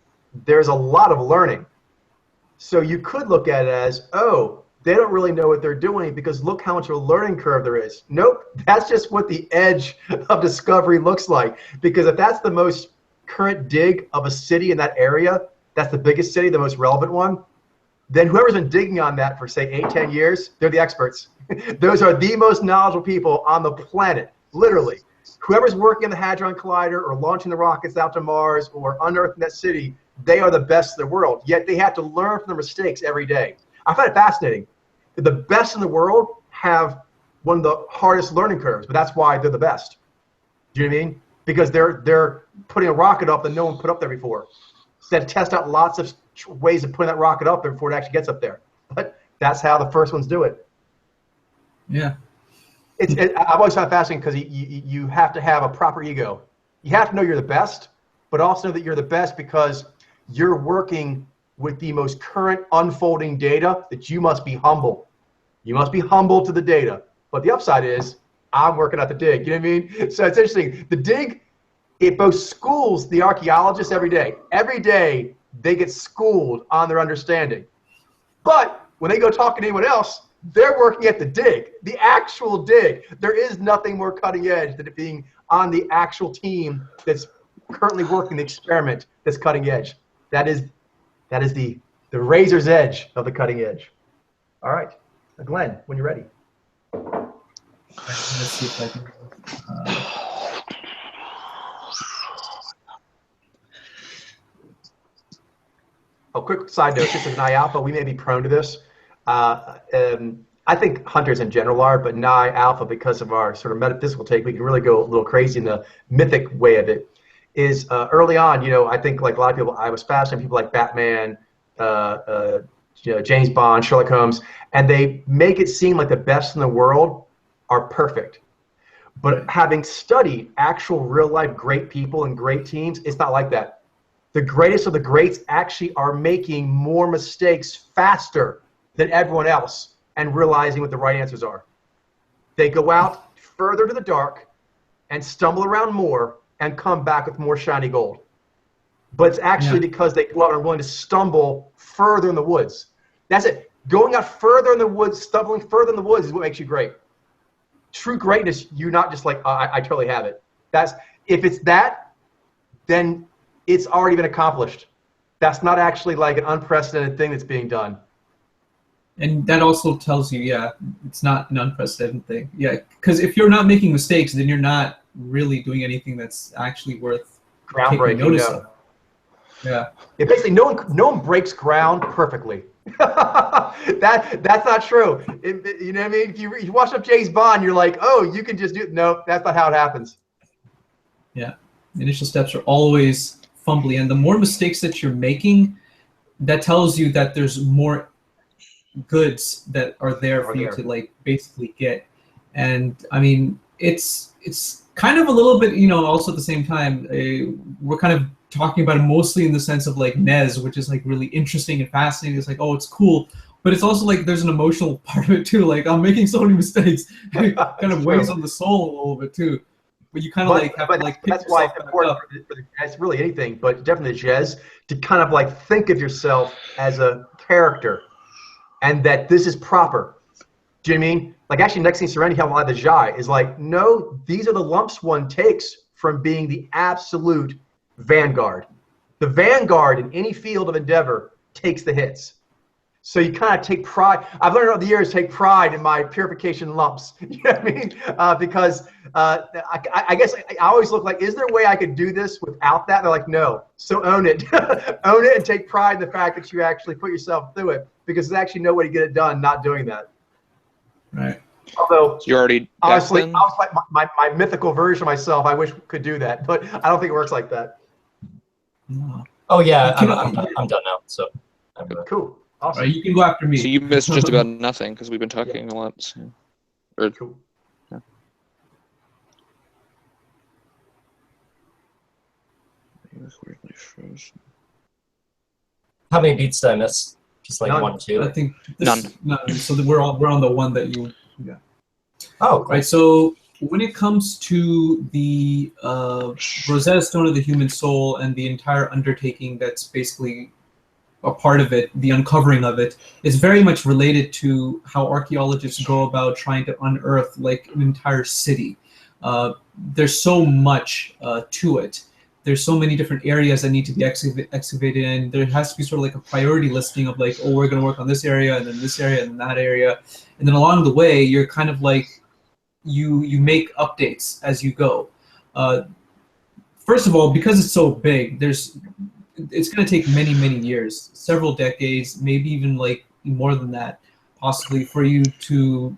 there's a lot of learning. So you could look at it as, oh, they don't really know what they're doing because look how much of a learning curve there is. Nope, that's just what the edge of discovery looks like. Because if that's the most current dig of a city in that area, that's the biggest city, the most relevant one, then whoever's been digging on that for, say, 8, 10 years, they're the experts. Those are the most knowledgeable people on the planet, literally. Whoever's working in the Hadron Collider or launching the rockets out to Mars or unearthing that city, they are the best in the world. Yet they have to learn from their mistakes every day. I find it fascinating. The best in the world have one of the hardest learning curves, but that's why they're the best. Do you know what I mean? Because they're putting a rocket up that no one put up there before. So they have to test out lots of ways of putting that rocket up there before it actually gets up there. But that's how the first ones do it. Yeah. I've always found it fascinating because you have to have a proper ego. You have to know you're the best, but also know that you're the best because you're working with the most current unfolding data that you must be humble. You must be humble to the data. But the upside is I'm working at the dig. You know what I mean? So it's interesting. The dig, it both schools the archaeologists every day. Every day they get schooled on their understanding. But when they go talking to anyone else, they're working at the dig, the actual dig. There is nothing more cutting edge than it being on the actual team that's currently working the experiment that's cutting edge. That is the razor's edge of the cutting edge. All right, Glenn, when you're ready. Let's see if I can. A quick side note, this is Ni Alpha. We may be prone to this. I think hunters in general are, but Ni Alpha, because of our sort of metaphysical take, we can really go a little crazy in the mythic way of it. Is early on, I think like a lot of people, I was fascinated people like Batman, James Bond, Sherlock Holmes, and they make it seem like the best in the world are perfect. But having studied actual real life great people and great teams, it's not like that. The greatest of the greats actually are making more mistakes faster than everyone else and realizing what the right answers are. They go out further to the dark and stumble around more and come back with more shiny gold. But it's actually because they go out and are willing to stumble further in the woods. That's it. Going out further in the woods, stumbling further in the woods is what makes you great. True greatness, you're not just like, I totally have it. If it's that, then it's already been accomplished. That's not actually like an unprecedented thing that's being done. And that also tells you, it's not an unprecedented thing. Yeah, because if you're not making mistakes, then you're not really doing anything that's actually worth taking notice of. Yeah. Basically, no one breaks ground perfectly. That's not true. You know what I mean? If you watch up James Bond, you're like, oh, you can just do it. No, that's not how it happens. Yeah. Initial steps are always fumbly, and the more mistakes that you're making, that tells you that there's more goods that are there for you to like basically get. And I mean, it's kind of a little bit, also at the same time, we're kind of talking about it mostly in the sense of like NES, which is like really interesting and fascinating. It's like, oh, it's cool, but it's also like there's an emotional part of it too. Like I'm making so many mistakes, it kind of weighs on the soul a little bit too. But you kind of have to like. That's why it's important for it's really anything, but definitely the jazz, to kind of like think of yourself as a character, and that this is proper. Do you know what I mean? Like actually, next thing Serenity, how the Jai is like, no, these are the lumps one takes from being the absolute vanguard. The vanguard in any field of endeavor takes the hits. So you kind of take pride. I've learned over the years to take pride in my purification lumps. You know what I mean? Because I guess I always look like, is there a way I could do this without that? And they're like, no. So own it. Own it and take pride in the fact that you actually put yourself through it, because there's actually no way to get it done not doing that. Right. Although, you're already honestly, I was like my mythical version of myself, I wish could do that, but I don't think it works like that. No. Oh yeah, I'm done now. So cool. Awesome. Right, you can go after me. So you missed just about nothing because we've been talking a lot. Cool. Yeah. How many beats did I miss? Just like None. 1, 2? I think None. So we're on the one that you. Yeah. Oh, cool. Right. So when it comes to the Rosetta Stone of the Human Soul and the entire undertaking that's basically a part of it, the uncovering of it, is very much related to how archaeologists go about trying to unearth like an entire city. There's so much to it. There's so many different areas that need to be excavated in. There has to be sort of like a priority listing of like, oh, we're going to work on this area and then this area and that area. And then along the way, you're kind of like, you make updates as you go. First of all, because it's so big, it's going to take many, many years, several decades, maybe even like more than that, possibly, for you to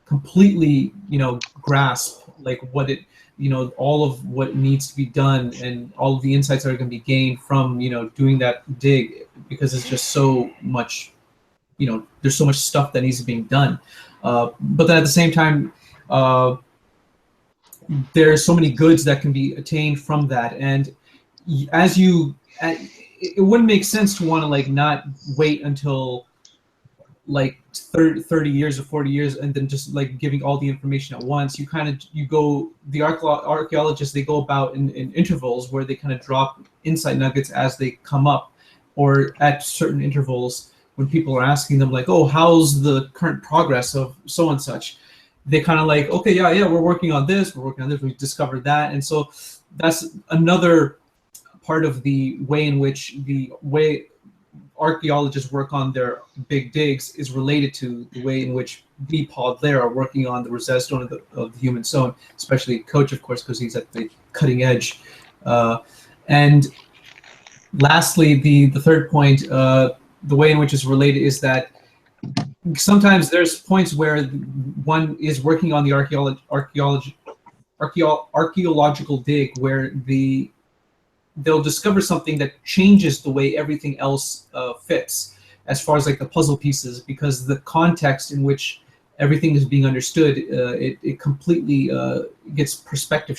completely, grasp like what it, all of what needs to be done and all of the insights that are going to be gained from, doing that dig, because it's just so much, there's so much stuff that needs to be done. But then at the same time, there's so many goods that can be attained from that. And it wouldn't make sense to want to like not wait until like 30 years or 40 years and then just like giving all the information at once. The archaeologists, they go about in intervals where they kind of drop insight nuggets as they come up, or at certain intervals when people are asking them like, oh, how's the current progress of so and such? They kind of like, okay, yeah, we're working on this, we discovered that. And so that's another part of the way in which archaeologists work on their big digs is related to the way in which we, Paul, there are working on the Rosetta Stone of the Human Stone, especially Coach, of course, because he's at the cutting edge. And lastly, the third point, the way in which it's related is that sometimes there's points where one is working on the archaeological dig where they'll discover something that changes the way everything else fits, as far as like the puzzle pieces, because the context in which everything is being understood, it completely gets perspective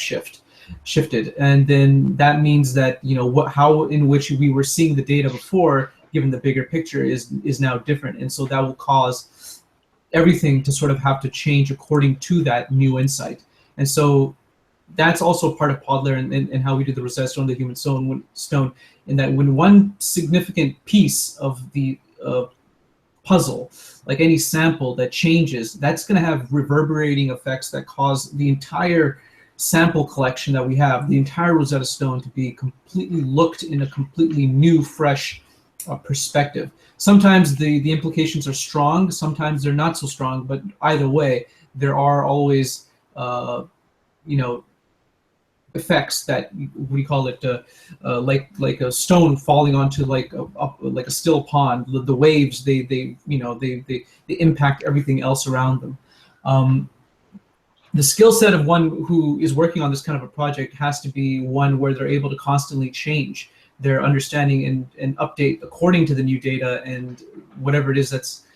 shifted, and then that means that how in which we were seeing the data before, given the bigger picture, is now different, and so that will cause everything to sort of have to change according to that new insight. And so that's also part of Podler and how we do the Rosetta Stone, the Human Stone, in that when one significant piece of the puzzle, like any sample that changes, that's going to have reverberating effects that cause the entire sample collection that we have, the entire Rosetta Stone, to be completely looked in a completely new, fresh perspective. Sometimes the implications are strong, sometimes they're not so strong, but either way, there are always, effects that we call it like a stone falling onto like a still pond. The waves they impact everything else around them. The skill set of one who is working on this kind of a project has to be one where they're able to constantly change their understanding and update according to the new data and whatever it is that's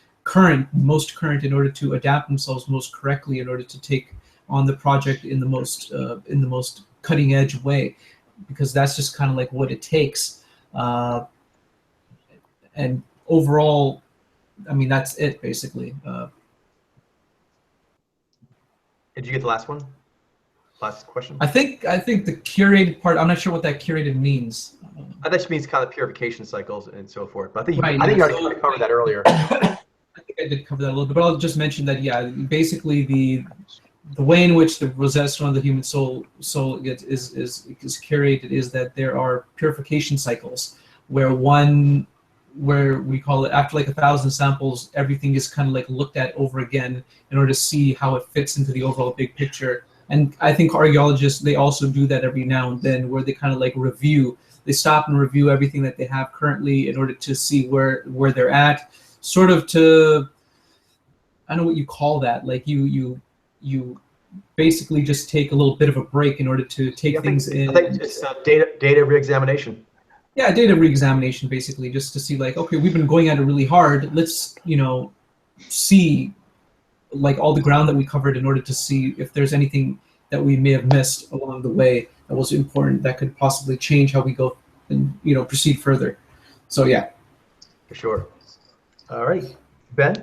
most current, in order to adapt themselves most correctly, in order to take on the project in the most cutting edge way, because that's just kind of like what it takes. And overall, I mean, that's it basically. Did you get the last one? Last question? I think the curated part, I'm not sure what that curated means. That just means kind of purification cycles and so forth. But I think Right, I think yeah, you already covered that earlier. I think I did cover that a little bit, but I'll just mention that, yeah, basically the way in which the Rosetta Stone of the Human Soul is curated is that there are purification cycles where we call it, after like 1,000 samples, everything is kind of like looked at over again in order to see how it fits into the overall big picture. And I think archaeologists, they also do that every now and then, where they kind of like they stop and review everything that they have currently in order to see where they're at, sort of to, I don't know what you call that, like you basically just take a little bit of a break in order to take things in. I think it's data re-examination. Yeah, data re-examination, basically, just to see like, okay, we've been going at it really hard. Let's, see like all the ground that we covered in order to see if there's anything that we may have missed along the way that was important that could possibly change how we go and proceed further. So yeah. For sure. All right, Ben.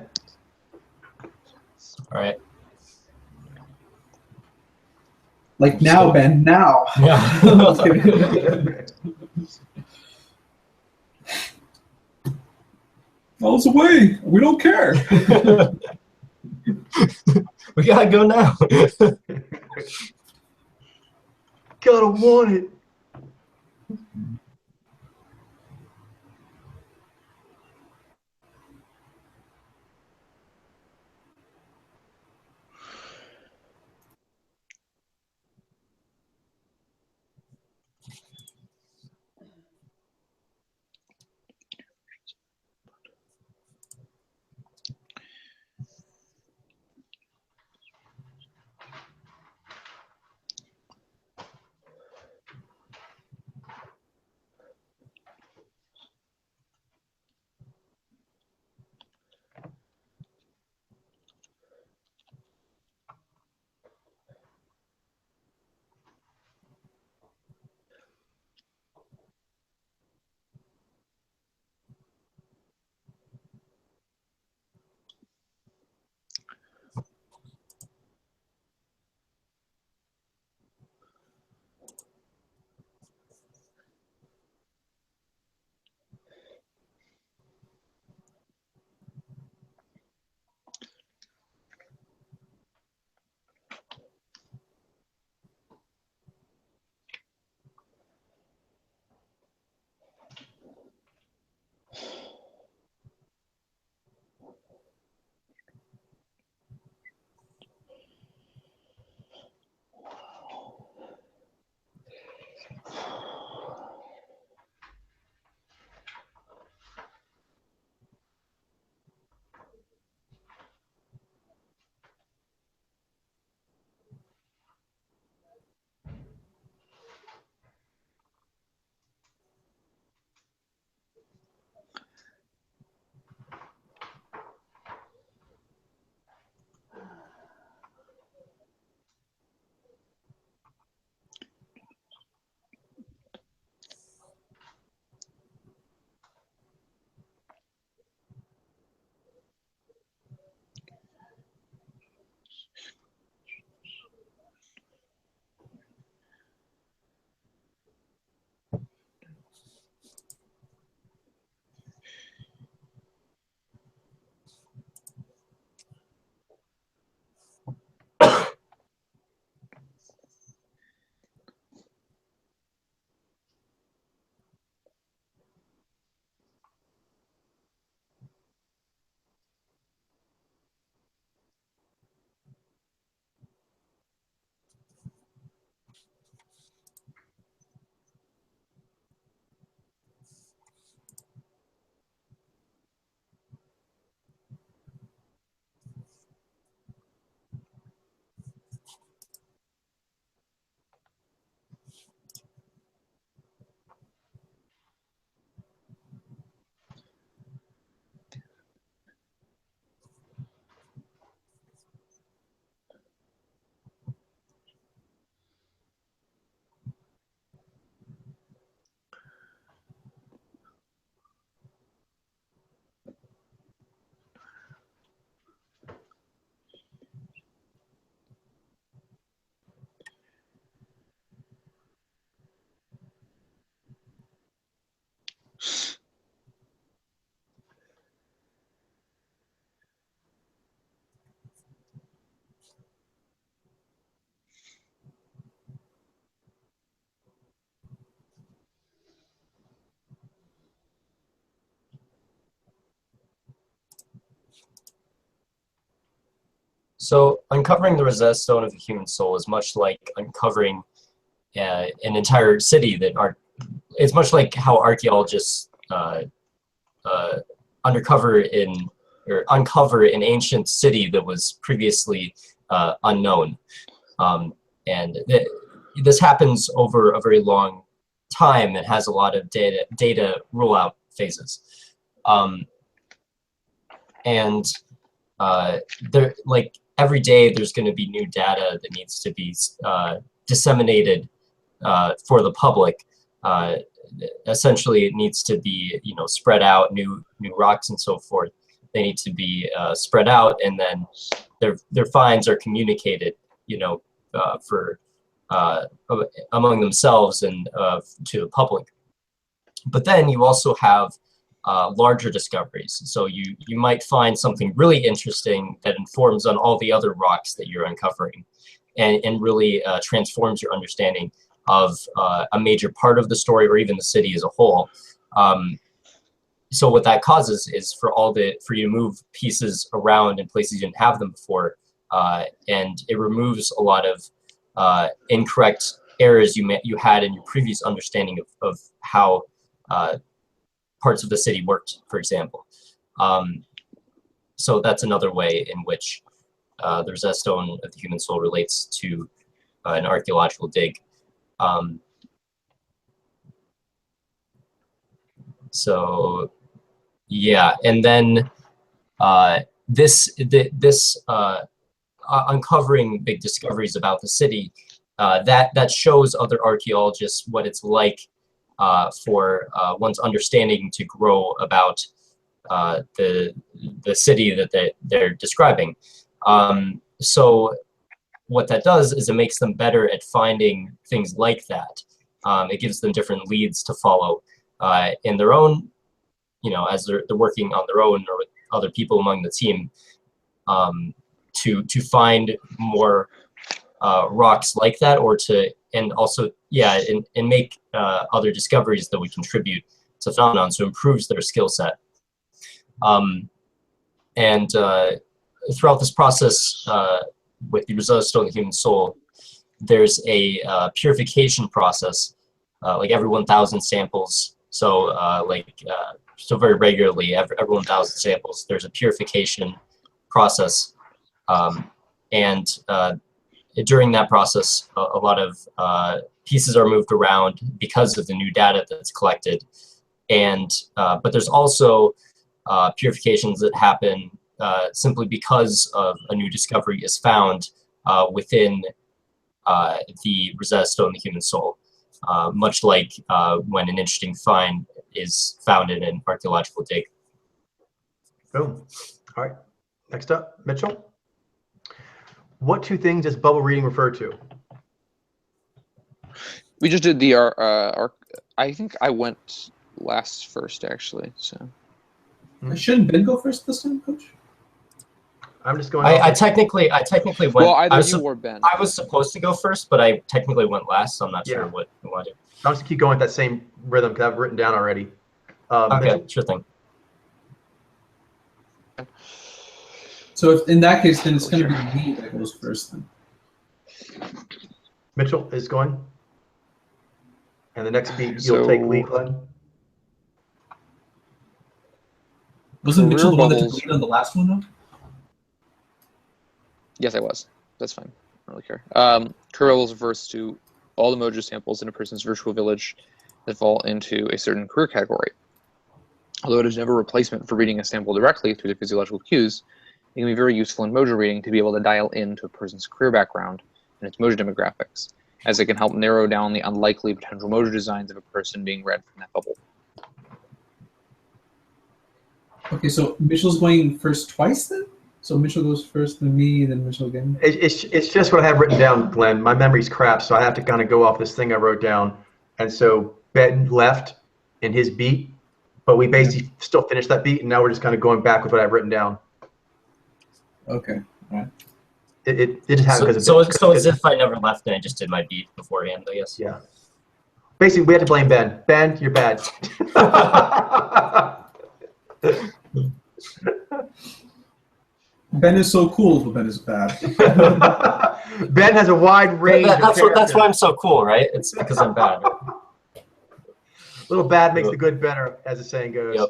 All right. Like now, Ben, now. Yeah. Miles away. We don't care. We gotta go now. Gotta want it. So uncovering the Rosetta Stone of the human soul is much like uncovering an entire city that are. It's much like how archaeologists uncover an ancient city that was previously unknown, and this happens over a very long time and has a lot of data rule out phases, and there like every day there's going to be new data that needs to be disseminated for the public. Essentially, it needs to be spread out. New rocks and so forth. They need to be spread out, and then their finds are communicated. For among themselves and to the public. But then you also have larger discoveries. So you might find something really interesting that informs on all the other rocks that you're uncovering, and really transforms your understanding of a major part of the story or even the city as a whole. So what that causes is for you to move pieces around in places you didn't have them before, and it removes a lot of incorrect errors you had in your previous understanding of how parts of the city worked, for example. So that's another way in which the Rosetta Stone of the Human Soul relates to an archaeological dig. So yeah, and then this uncovering big discoveries about the city, that shows other archaeologists what it's like for one's understanding to grow about the city that they're describing. So what that does is it makes them better at finding things like that. It gives them different leads to follow in their own, as they're working on their own or with other people among the team, to find more rocks like that, and also and make other discoveries that would contribute to phenomenon, so improves their skill set. And throughout this process, with the Rosetta Stone of the Human Soul, there's a purification process, like every 1,000 samples. So so very regularly, every 1,000 samples, there's a purification process, and during that process, a lot of pieces are moved around because of the new data that's collected, and but there's also purifications that happen simply because of a new discovery is found within the Rosetta Stone of the Human Soul, much like when an interesting find is found in an archaeological dig. Boom. All right. Next up, Mitchell. What two things does bubble reading refer to? We just did the I think I went last first, actually. So Shouldn't Ben go first this time, Coach? I'm just going. I technically went. Well, either you or Ben. I was supposed to go first, but I technically went last, so I'm not sure what you want to do. I'll just keep going with that same rhythm because I've written down already. Okay, Mitchell? sure thing. So if in that case, then it's going to be me that goes first then. Mitchell is going. And the next beat, you'll take lead, Glenn. Wasn't Career Mitchell the one that took bubbles. lead on the last one, though? Yes, I was. That's fine. I don't really care. Career levels refers to all the Mojo samples in a person's virtual village that fall into a certain career category. Although it is never a replacement for reading a sample directly through the physiological cues, it can be very useful in Mojo reading to be able to dial into a person's career background and its Mojo demographics, as it can help narrow down the unlikely potential Mojo designs of a person being read from that bubble. Okay, so Mitchell's going first twice then? So Mitchell goes first, then me, then Mitchell again? It's just what I have written down, Glenn. My memory's crap, so I have to kind of go off this thing I wrote down. And so Ben left in his beat, but we basically still finished that beat, and now we're just kind of going back with what I've written down. Okay, all right. It just happened because So of so as if I never left and I just did my beat beforehand, I guess. Yeah. Basically, we had to blame Ben. Ben, you're bad. Ben is so cool, but Ben is bad. Ben has a wide range. That's why I'm so cool, right? It's because I'm bad. Little bad makes the good better, as the saying goes. Yep.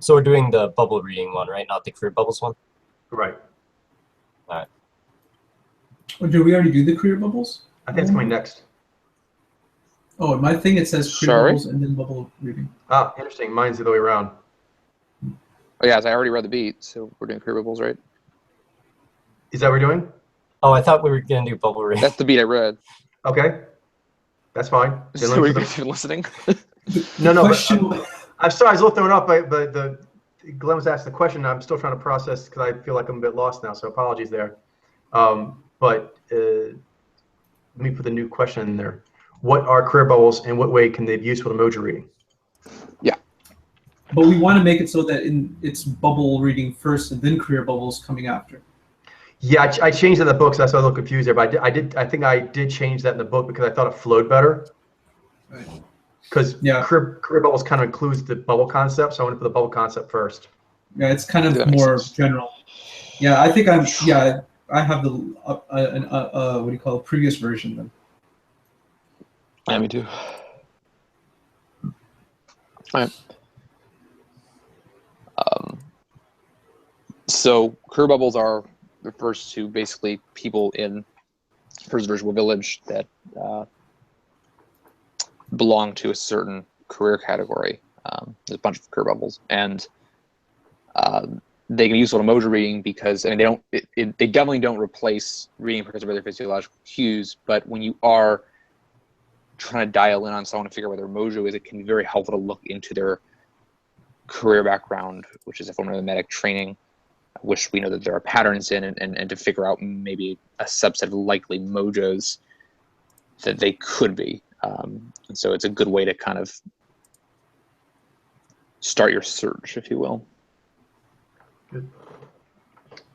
So we're doing the bubble reading one, right? Not the career bubbles one? Right. All right. Or did we already do the career bubbles? I think it's coming next. Oh, in my thing it says career Sorry? bubbles and then bubble reading. Ah, interesting. Mine's the other way around. Oh yeah, so I already read the beat, so we're doing career bubbles, right? Is that what we're doing? Oh, I thought we were going to do bubble reading. That's the beat I read. Okay. That's fine. Then So are you let's- guys even listening? No, no. Question. But I'm sorry, I was a little thrown off, but Glenn was asking the question. I'm still trying to process because I feel like I'm a bit lost now. So apologies there. But let me put the new question in there. What are career bubbles, and what way can they be useful to Mojo reading? But we want to make it so that it's bubble reading first and then career bubbles coming after. Yeah, I changed it in the book, so that's why I was a little confused there. But I think I did change that in the book because I thought it flowed better. Right. Because Yeah. career bubbles kind of includes the bubble concept, so I went for the bubble concept first. Yeah, it's kind of That makes more sense. general. Yeah, I think I have the what do you call it, previous version then. Yeah, me too. All right. So career bubbles refers to basically people in first virtual village that belong to a certain career category. There's a bunch of career bubbles, and they can be useful to Mojo reading because they definitely don't replace reading because of other physiological cues. But when you are trying to dial in on someone to figure out where their Mojo is, it can be very helpful to look into their career background, which is a form of mimetic training, which we know that there are patterns in, and to figure out maybe a subset of likely Mojos that they could be. And so it's a good way to kind of start your search, if you will. Good.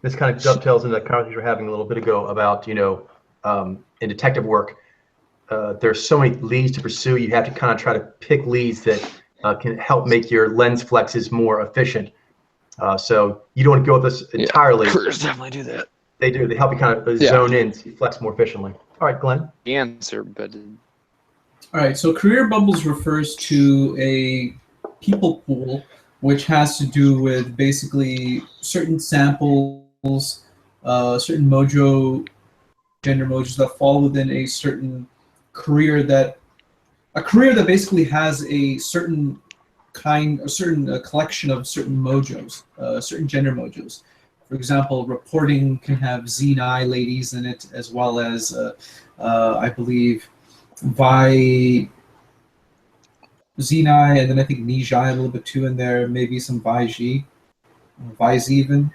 This kind of dovetails into the conversation we were having a little bit ago about, in detective work, there's so many leads to pursue. You have to kind of try to pick leads that can help make your lens flexes more efficient. So you don't want to go with this entirely. Careers definitely do that. They do. They help you kind of zone in, so you flex more efficiently. All right, Glenn. The answer, but All right, so career bubbles refers to a people pool, which has to do with basically certain samples, certain Mojo, gender Mojos that fall within a certain career that basically has a certain collection of certain Mojos, certain gender Mojos. For example, reporting can have Xeni ladies in it, as well as I believe Xeni, and then I think Nijai a little bit too in there, maybe some Viz even.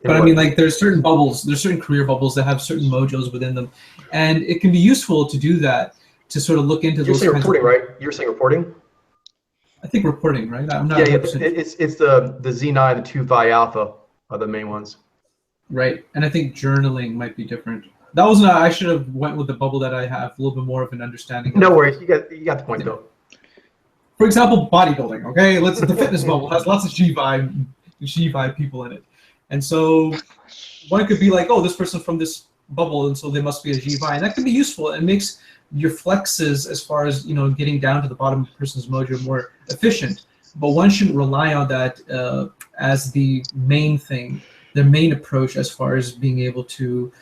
But I mean, like, there's certain bubbles, there's certain career bubbles that have certain Mojos within them, and it can be useful to do that, to sort of look into You're those saying kinds reporting, of, right? You're saying reporting? I think reporting, right? I'm not Yeah. 100% It's the Xeni and the 2 Vi Alpha are the main ones. right, and I think journaling might be different. That was not. I should have went with the bubble that I have a little bit more of an understanding of. No worries. You got the point, though. For example, bodybuilding. Okay, the fitness bubble has lots of G-Vi people in it, and so one could be like, oh, this person's from this bubble, and so they must be a G-Vi, and that can be useful. It makes your flexes, as far as getting down to the bottom of a person's Mojo, more efficient. But one shouldn't rely on that as the main thing, the main approach, as far as being able to,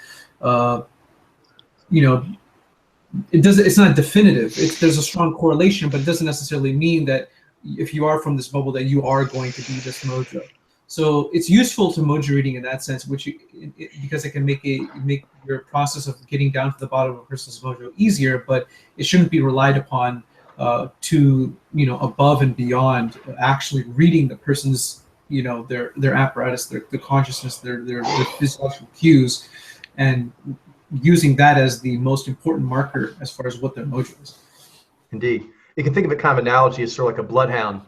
it's not definitive. There's a strong correlation, but it doesn't necessarily mean that if you are from this bubble that you are going to be this Mojo. So it's useful to Mojo reading in that sense, because it can make your process of getting down to the bottom of a person's Mojo easier, but it shouldn't be relied upon to above and beyond actually reading the person's their apparatus, their consciousness, their physiological cues, and using that as the most important marker as far as what their Mojo is. Indeed. You can think of it kind of analogy as sort of like a bloodhound.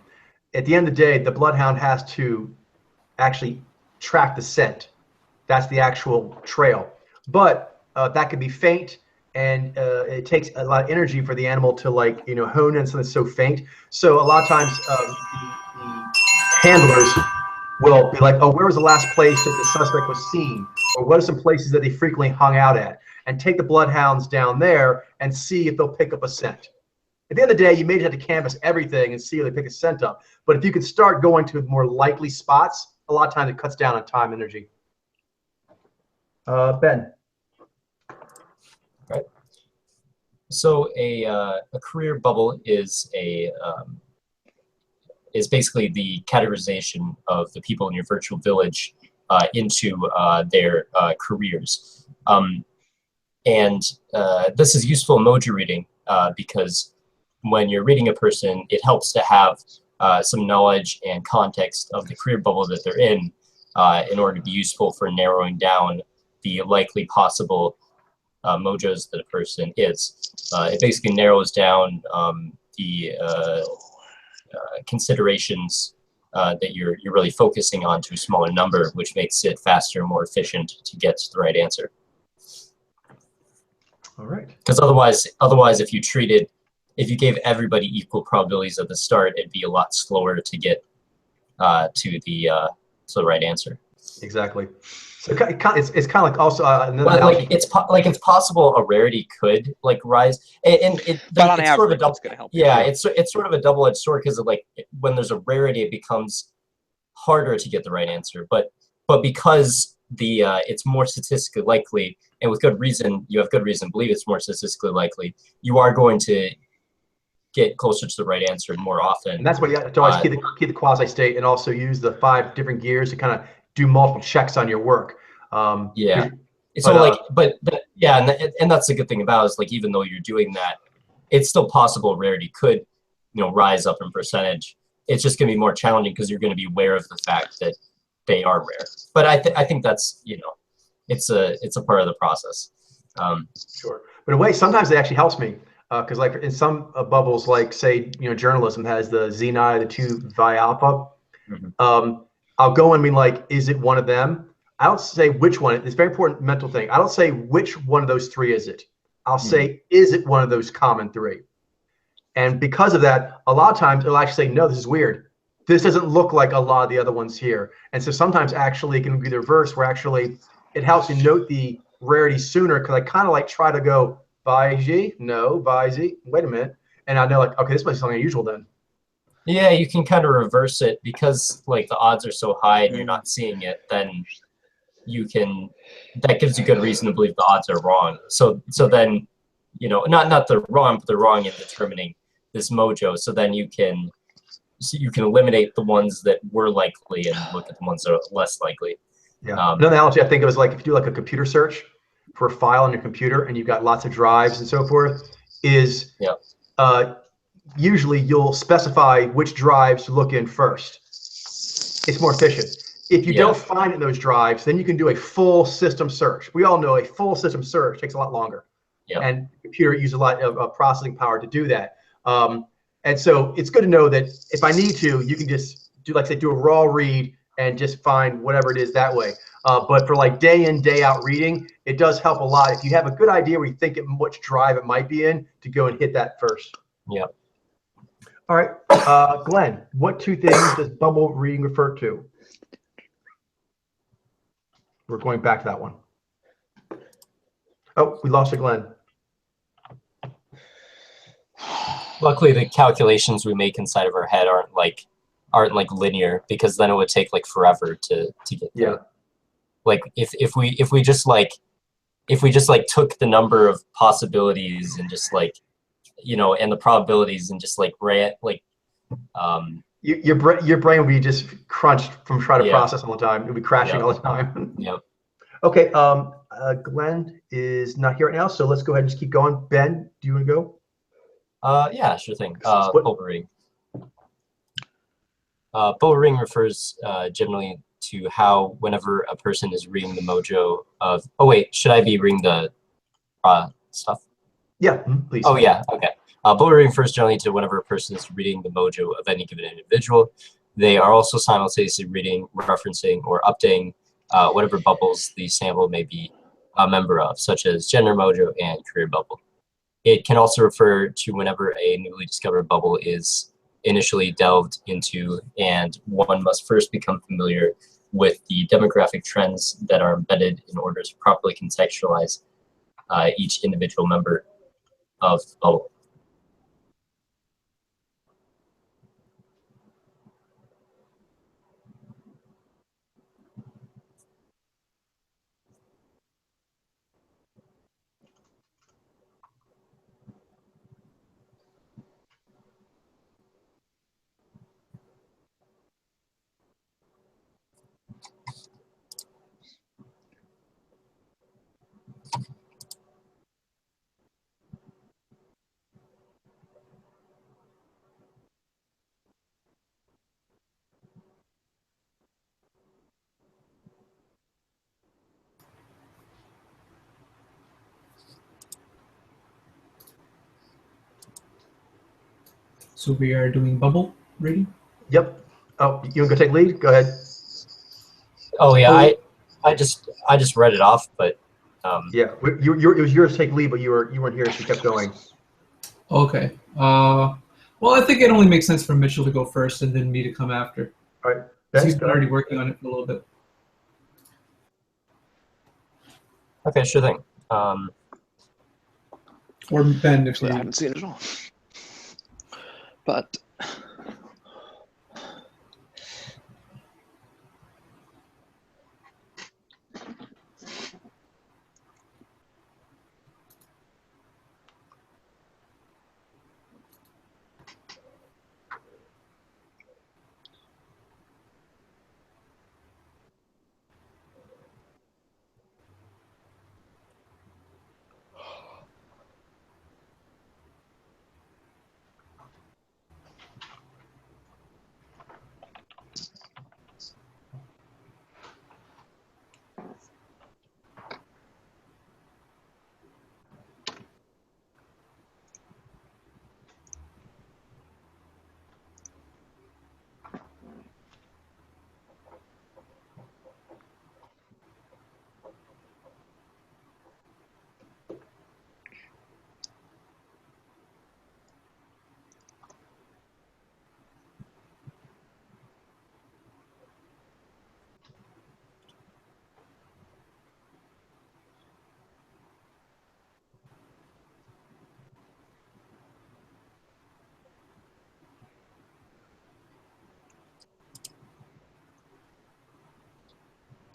At the end of the day, the bloodhound has to actually track the scent. That's the actual trail. But that could be faint, and it takes a lot of energy for the animal to hone in something so faint. So a lot of times the handlers will be like, oh, where was the last place that the suspect was seen? Or what are some places that they frequently hung out at? And take the bloodhounds down there and see if they'll pick up a scent. at the end of the day, you may just have to canvas everything and see if they pick a scent up. But if you could start going to more likely spots, a lot of times it cuts down on time and energy. Ben. Right. So a career bubble is basically the categorization of the people in your virtual village into their careers. This is useful in Mojo reading because when you're reading a person, it helps to have some knowledge and context of the career bubble that they're in order to be useful for narrowing down the likely possible mojos that a person is. It basically narrows down the considerations that you're really focusing on to a smaller number, which makes it faster and more efficient to get to the right answer. All right. Because otherwise, if you gave everybody equal probabilities at the start, it'd be a lot slower to get to the right answer. Exactly. So it's kind of like also like it's possible a rarity could like rise, and but on it's average, sort of a double. It's gonna help. Yeah, it's sort of a double-edged sword because like when there's a rarity, it becomes harder to get the right answer. But because it's more statistically likely, and with good reason, you have good reason to believe it's more statistically likely, you are going to get closer to the right answer more often. And that's why you have to always keep the quasi-state and also use the 5 different gears to kind of do multiple checks on your work. Yeah. So and that's the good thing about it is like even though you're doing that, it's still possible rarity could rise up in percentage. It's just going to be more challenging because you're going to be aware of the fact that they are rare. But I think that's it's a part of the process. Sure, but in a way, sometimes it actually helps me because like in some bubbles, like say journalism has the Xeni, the 2 Vi Alpha. Mm-hmm. I'll go and be like, is it one of them? I don't say which one. It's a very important mental thing. I don't say which one of those 3 is it. I'll say, is it one of those common 3? And because of that, a lot of times it'll actually say, no, this is weird. This doesn't look like a lot of the other ones here. And so sometimes actually it can be the reverse where actually it helps you note the rarity sooner because I kind of like try to go, Vij, no, Vij, wait a minute. And I know like, okay, this must be something unusual then. Yeah, you can kind of reverse it because like the odds are so high and you're not seeing it, then that gives you good reason to believe the odds are wrong. So then, not they're wrong, but they're wrong in determining this mojo. So then you can eliminate the ones that were likely and look at the ones that are less likely. Yeah. Another analogy I think it was like if you do like a computer search for a file on your computer and you've got lots of drives and so forth, is usually you'll specify which drives to look in first. It's more efficient. If you don't find it in those drives, then you can do a full system search. We all know a full system search takes a lot longer. Yep. And the computer uses a lot of processing power to do that. And so it's good to know that if I need to, you can just do, like say, do a raw read and just find whatever it is that way. But for like day in, day out reading, it does help a lot. If you have a good idea where you think which drive it might be in, to go and hit that first. Yeah. All right, Glenn, what 2 things does bubble reading refer to? We're going back to that one. Oh, we lost a Glenn. Luckily, the calculations we make inside of our head aren't like linear because then it would take like forever to get there. Yeah. Like if we just took the number of possibilities and just like and the probabilities and just like ran like your brain would be just crunched from trying to process all the time. It would be crashing all the time. Yep. Okay. Glenn is not here right now, so let's go ahead and just keep going. Ben, do you want to go? Yeah, sure thing. Bubble reading. Bubble reading refers generally to how whenever a person is reading the mojo of. Oh wait, should I be reading the stuff? Yeah, please. Oh yeah, okay. Bubble reading refers generally to whenever a person is reading the mojo of any given individual. They are also simultaneously reading, referencing, or updating whatever bubbles the sample may be a member of, such as gender mojo and career bubble. It can also refer to whenever a newly discovered bubble is initially delved into, and one must first become familiar with the demographic trends that are embedded in order to properly contextualize each individual member of the bubble. So we are doing bubble reading. Yep. Oh, you want to go take lead? Go ahead. Oh yeah, I just read it off, but Yeah, it was yours to take lead, but you weren't here, so you kept going. Okay. Well, I think it only makes sense for Mitchell to go first and then me to come after. All right. He's Ben, been go already ahead. working on it for a little bit. okay, sure thing. Or Ben, if I you. haven't seen it all. But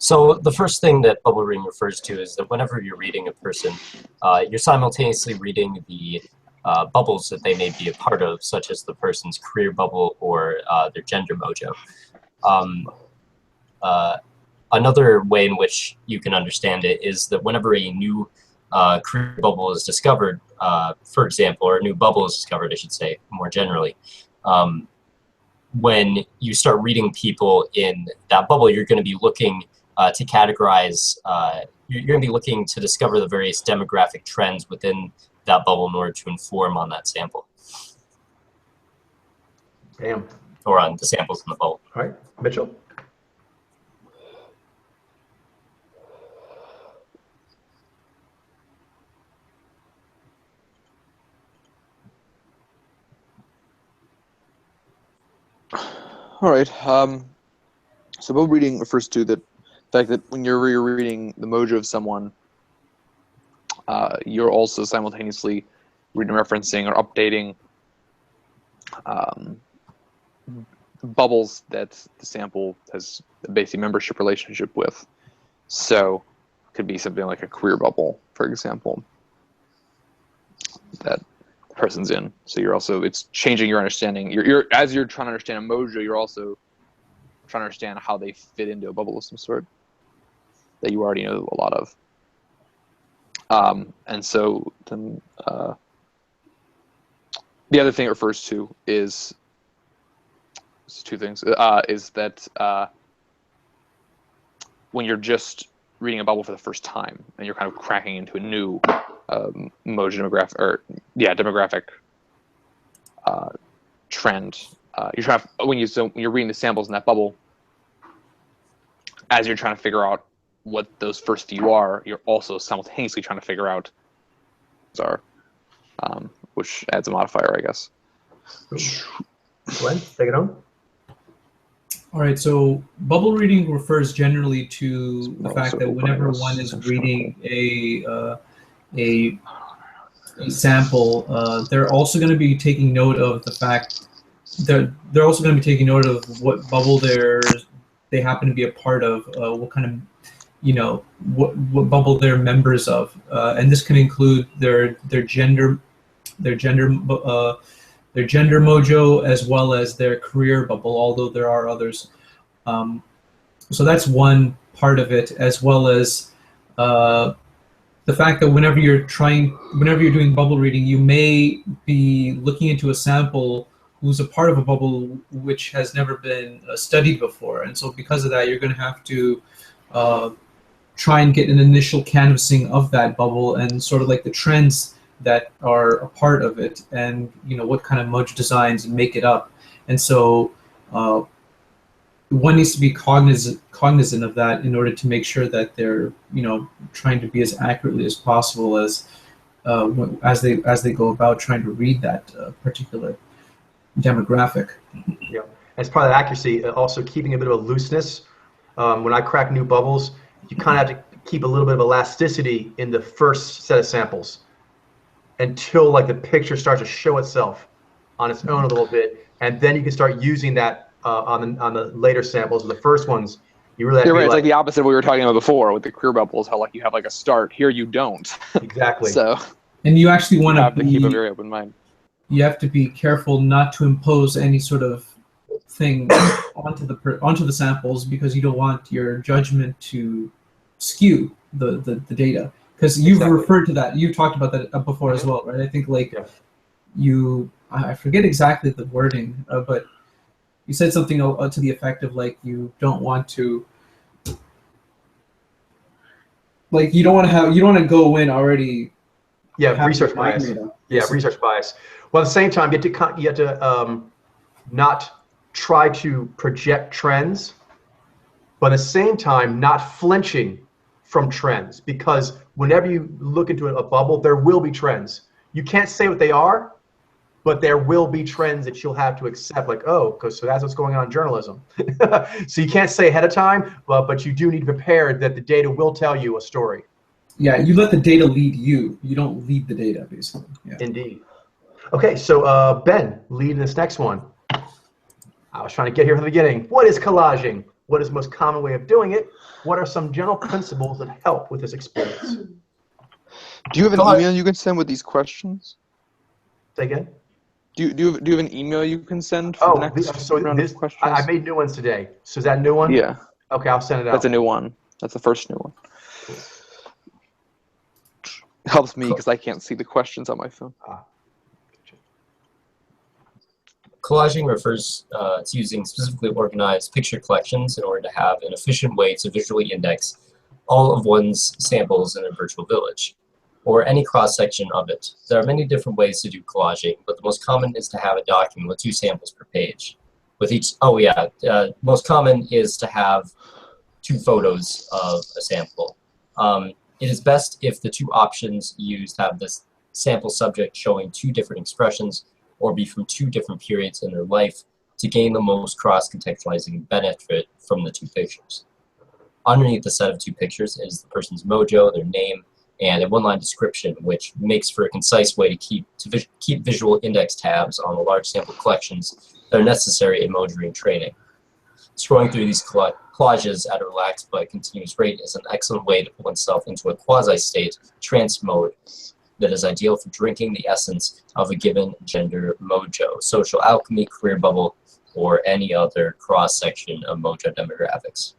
So the first thing that bubble reading refers to is that whenever you're reading a person, you're simultaneously reading the bubbles that they may be a part of, such as the person's career bubble or their gender mojo. Another way in which you can understand it is that whenever a new career bubble is discovered, for example, or a new bubble is discovered, I should say, more generally, when you start reading people in that bubble, you're going to be looking to categorize, you're going to be looking to discover the various demographic trends within that bubble in order to inform on that sample. Bam. Or on the samples in the bubble. All right, Mitchell. all right. So bubble reading refers to the fact that when you're reading the mojo of someone, you're also simultaneously reading, referencing, or updating bubbles that the sample has a basic membership relationship with. So it could be something like a career bubble, for example, that the person's in. So it's changing your understanding. You're as you're trying to understand a mojo, you're also trying to understand how they fit into a bubble of some sort that you already know a lot of. And so then the other thing it refers to is two things. Is that when you're just reading a bubble for the first time and you're kind of cracking into a new mojo demographic trend, when you're reading the samples in that bubble, as you're trying to figure out what those first few are, you're also simultaneously trying to figure out which adds a modifier, I guess. Glenn, take it on. All right, so bubble reading refers generally to the fact that whenever one is reading a sample, they're also going to be taking note of the fact that they're also going to be taking note of what bubble they happen to be a part of, what kind of, what bubble they're members of, and this can include their gender mojo as well as their career bubble, although there are others. So that's one part of it, as well as the fact that whenever you're doing bubble reading, you may be looking into a sample who's a part of a bubble which has never been studied before, and so because of that, you're going to have to try and get an initial canvassing of that bubble and sort of like the trends that are a part of it, and what kind of Mojo designs make it up. And so one needs to be cognizant of that in order to make sure that they're trying to be as accurately as possible as they go about trying to read that particular demographic. Yeah, as part of that accuracy, also keeping a bit of a looseness. When I crack new bubbles, you kind of have to keep a little bit of elasticity in the first set of samples until like the picture starts to show itself on its own a little bit, and then you can start using that on the later samples. The first ones, you really have You're to right. be It's like like the opposite of what we were talking about before with the clear bubbles. How like you have like a start here, you don't. exactly. So And you actually want you have to keep a be very open mind. you have to be careful not to impose any sort of thing onto the samples, because you don't want your judgment to skew the data, because you've Exactly. referred to that, you've talked about that before as well, right? I think like I forget exactly the wording, but you said something to the effect of like you don't want to go in already. Research bias. Research bias. Well, at the same time, you have to not try to project trends, but at the same time, not flinching from trends, because whenever you look into a bubble, there will be trends. You can't say what they are, but there will be trends that you'll have to accept, like, oh, so that's what's going on in journalism. So you can't say ahead of time, but you do need to be prepared that the data will tell you a story. Yeah, you let the data lead you. You don't lead the data, basically. Yeah. Indeed. Okay, so Ben, lead this next one. I was trying to get here from the beginning. What is collaging? What is the most common way of doing it? What are some general principles that help with this experience? Do you have an email you can send with these questions? Say again? Do you have an email you can send for the next round of questions? I made new ones today. So is that a new one? Yeah. Okay, I'll send it out. That's a new one. That's the first new one. Cool. It helps me because I can't see the questions on my phone. Collaging refers to using specifically organized picture collections in order to have an efficient way to visually index all of one's samples in a virtual village, or any cross-section of it. There are many different ways to do collaging, but the most common is to have a document with 2 samples per page. With each, most common is to have 2 photos of a sample. It is best if the 2 options used have this sample subject showing 2 different expressions or be from 2 different periods in their life to gain the most cross-contextualizing benefit from the 2 pictures. Underneath the set of 2 pictures is the person's mojo, their name, and a 1-line description, which makes for a concise way to keep visual index tabs on the large sample collections that are necessary in mojoing training. Scrolling through these collages at a relaxed but continuous rate is an excellent way to put oneself into a quasi-state trance mode that is ideal for drinking the essence of a given gender mojo, social alchemy, career bubble, or any other cross-section of mojo demographics.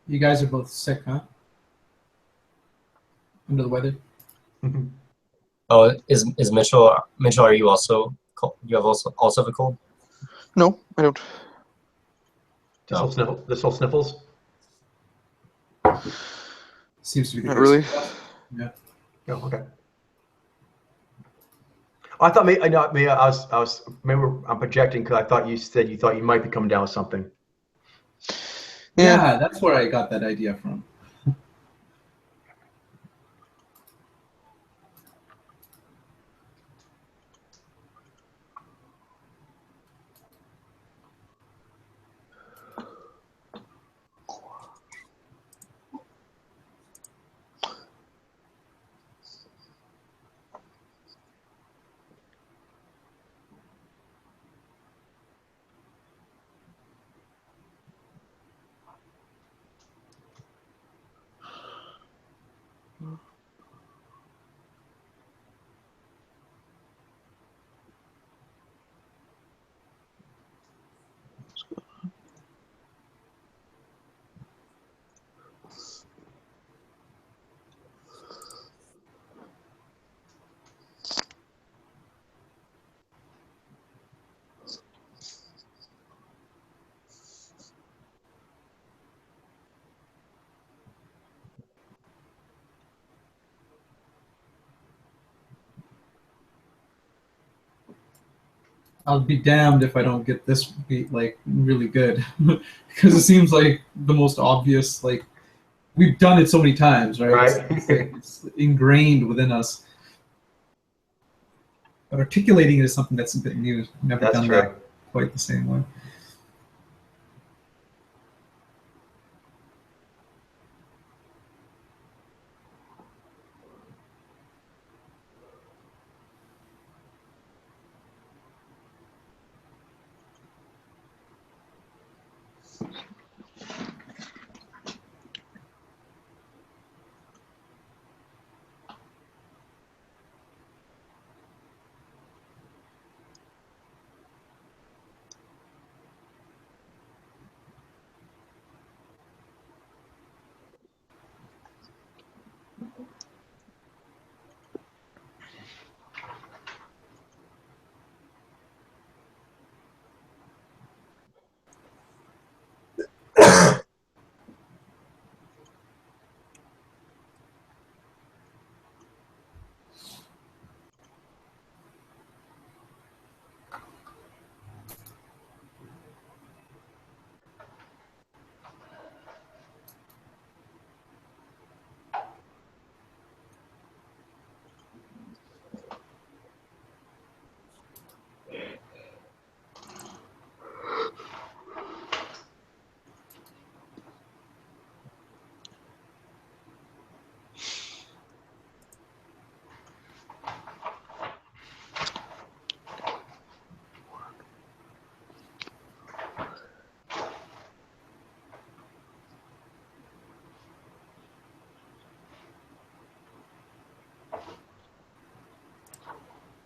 You guys are both sick, huh? Under the weather? Oh, is Mitchell? Mitchell, are you also cold? You have also have a cold? No, I don't. This whole sniffles? Seems to be the Not case. really. Yeah. Oh, okay. I thought maybe I'm projecting because I thought you said you thought you might be coming down with something. Yeah, that's where I got that idea from. I'll be damned if I don't get this beat like really good, because it seems like the most obvious. Like we've done it so many times, right? Right. It's ingrained within us. But articulating it is something that's a bit new. Never That's done true. that quite the same way.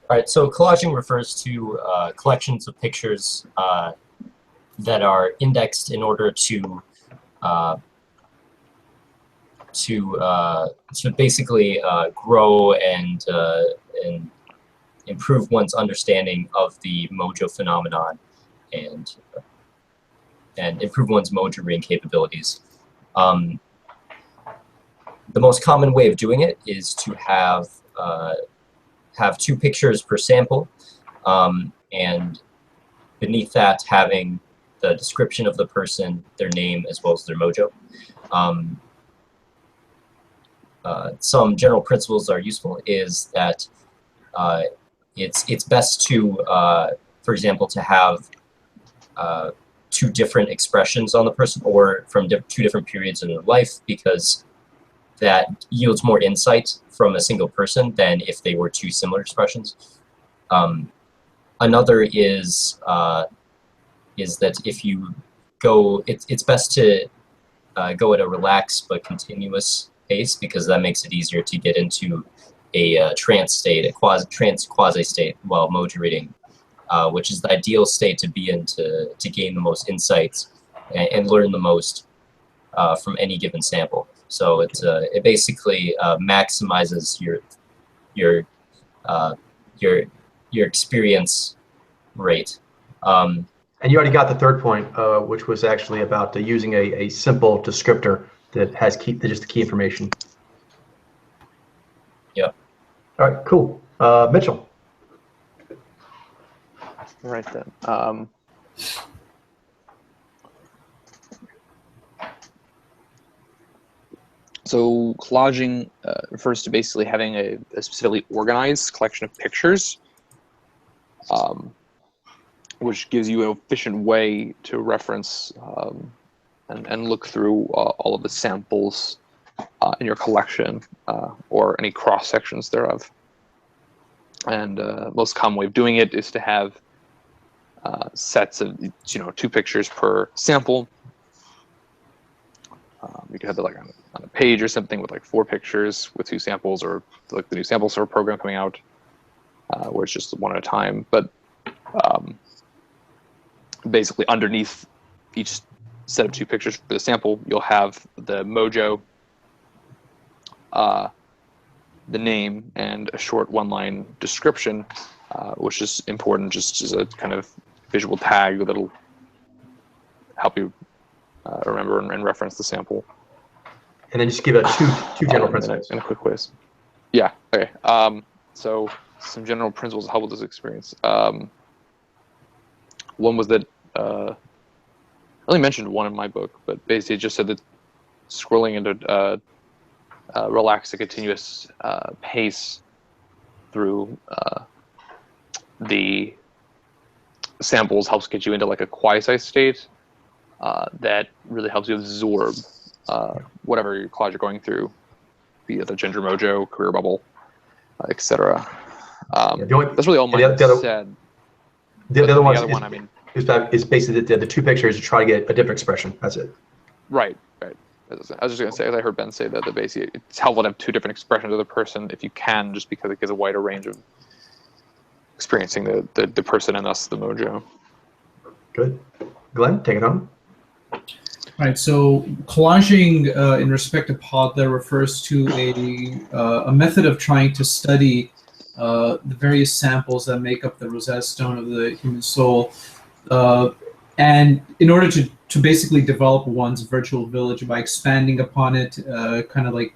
All right, so collaging refers to collections of pictures that are indexed in order to basically grow and improve one's understanding of the Mojo phenomenon and improve one's Mojo reading capabilities. The most common way of doing it is to have 2 pictures per sample, and beneath that having the description of the person, their name, as well as their Mojo. Some general principles that are useful is that it's best to, for example, to have 2 different expressions on the person, or from 2 different periods in their life, because that yields more insight from a single person than if they were 2 similar expressions. Another is that if you go, it's best to go at a relaxed but continuous pace, because that makes it easier to get into a trance state, a quasi state while Mojo reading, which is the ideal state to be in to gain the most insights and learn the most from any given sample. So it basically maximizes your experience rate. And you already got the third point, which was actually about using a simple descriptor that has just the key information. Yep. All right, cool. Mitchell. Right then. So collaging refers to basically having a specifically organized collection of pictures, which gives you an efficient way to reference and look through all of the samples in your collection or any cross sections thereof. And most common way of doing it is to have sets of 2 pictures per sample. You could have it like on a page or something with like 4 pictures with 2 samples, or like the new sample sort of program coming out where it's just 1 at a time. But basically underneath each set of 2 pictures for the sample, you'll have the Mojo, the name, and a short 1-line description, which is important just as a kind of visual tag that'll help you remember and reference the sample. And then just give it two general principles. In a quick quiz. Yeah, okay. So some general principles to help with this experience. One was that I only mentioned one in my book, but basically it just said that scrolling into relaxed and continuous pace through the samples helps get you into like a quasi state that really helps you absorb whatever collage you're going through, be it the Ginger Mojo, Career Bubble, etc. That's really all mine said. The other one, I mean, is basically the two pictures to try to get a different expression. That's it. Right. I was just going to say, as I heard Ben say, that basically it's helpful to have two different expressions of the person if you can, just because it gives a wider range of experiencing the person and thus the mojo. Good. Glenn, take it home. All right, so collaging in respect to Podler refers to a method of trying to study the various samples that make up the Rosetta Stone of the human soul, and in order to basically develop one's virtual village by expanding upon it, kind of like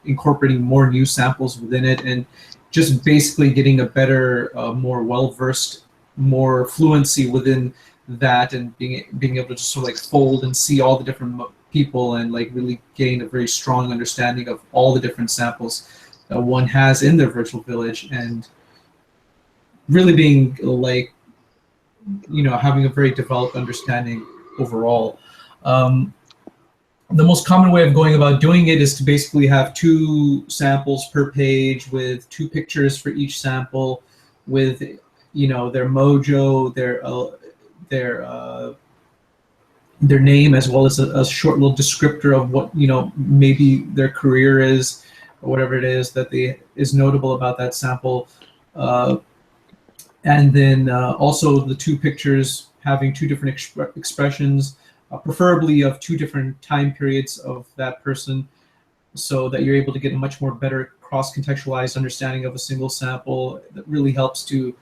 incorporating more new samples within it, and just basically getting a better, more well-versed, more fluency within that, and being able to just sort of like fold and see all the different people and like really gain a very strong understanding of all the different samples that one has in their virtual village, and really being like, having a very developed understanding overall. The most common way of going about doing it is to basically have 2 samples per page with 2 pictures for each sample, with their mojo, their name, as well as a short little descriptor of what maybe their career is, or whatever it is that is notable about that sample, and then also the 2 pictures having 2 different expressions, preferably of 2 different time periods of that person, so that you're able to get a much more better cross-contextualized understanding of a single sample. That really helps to,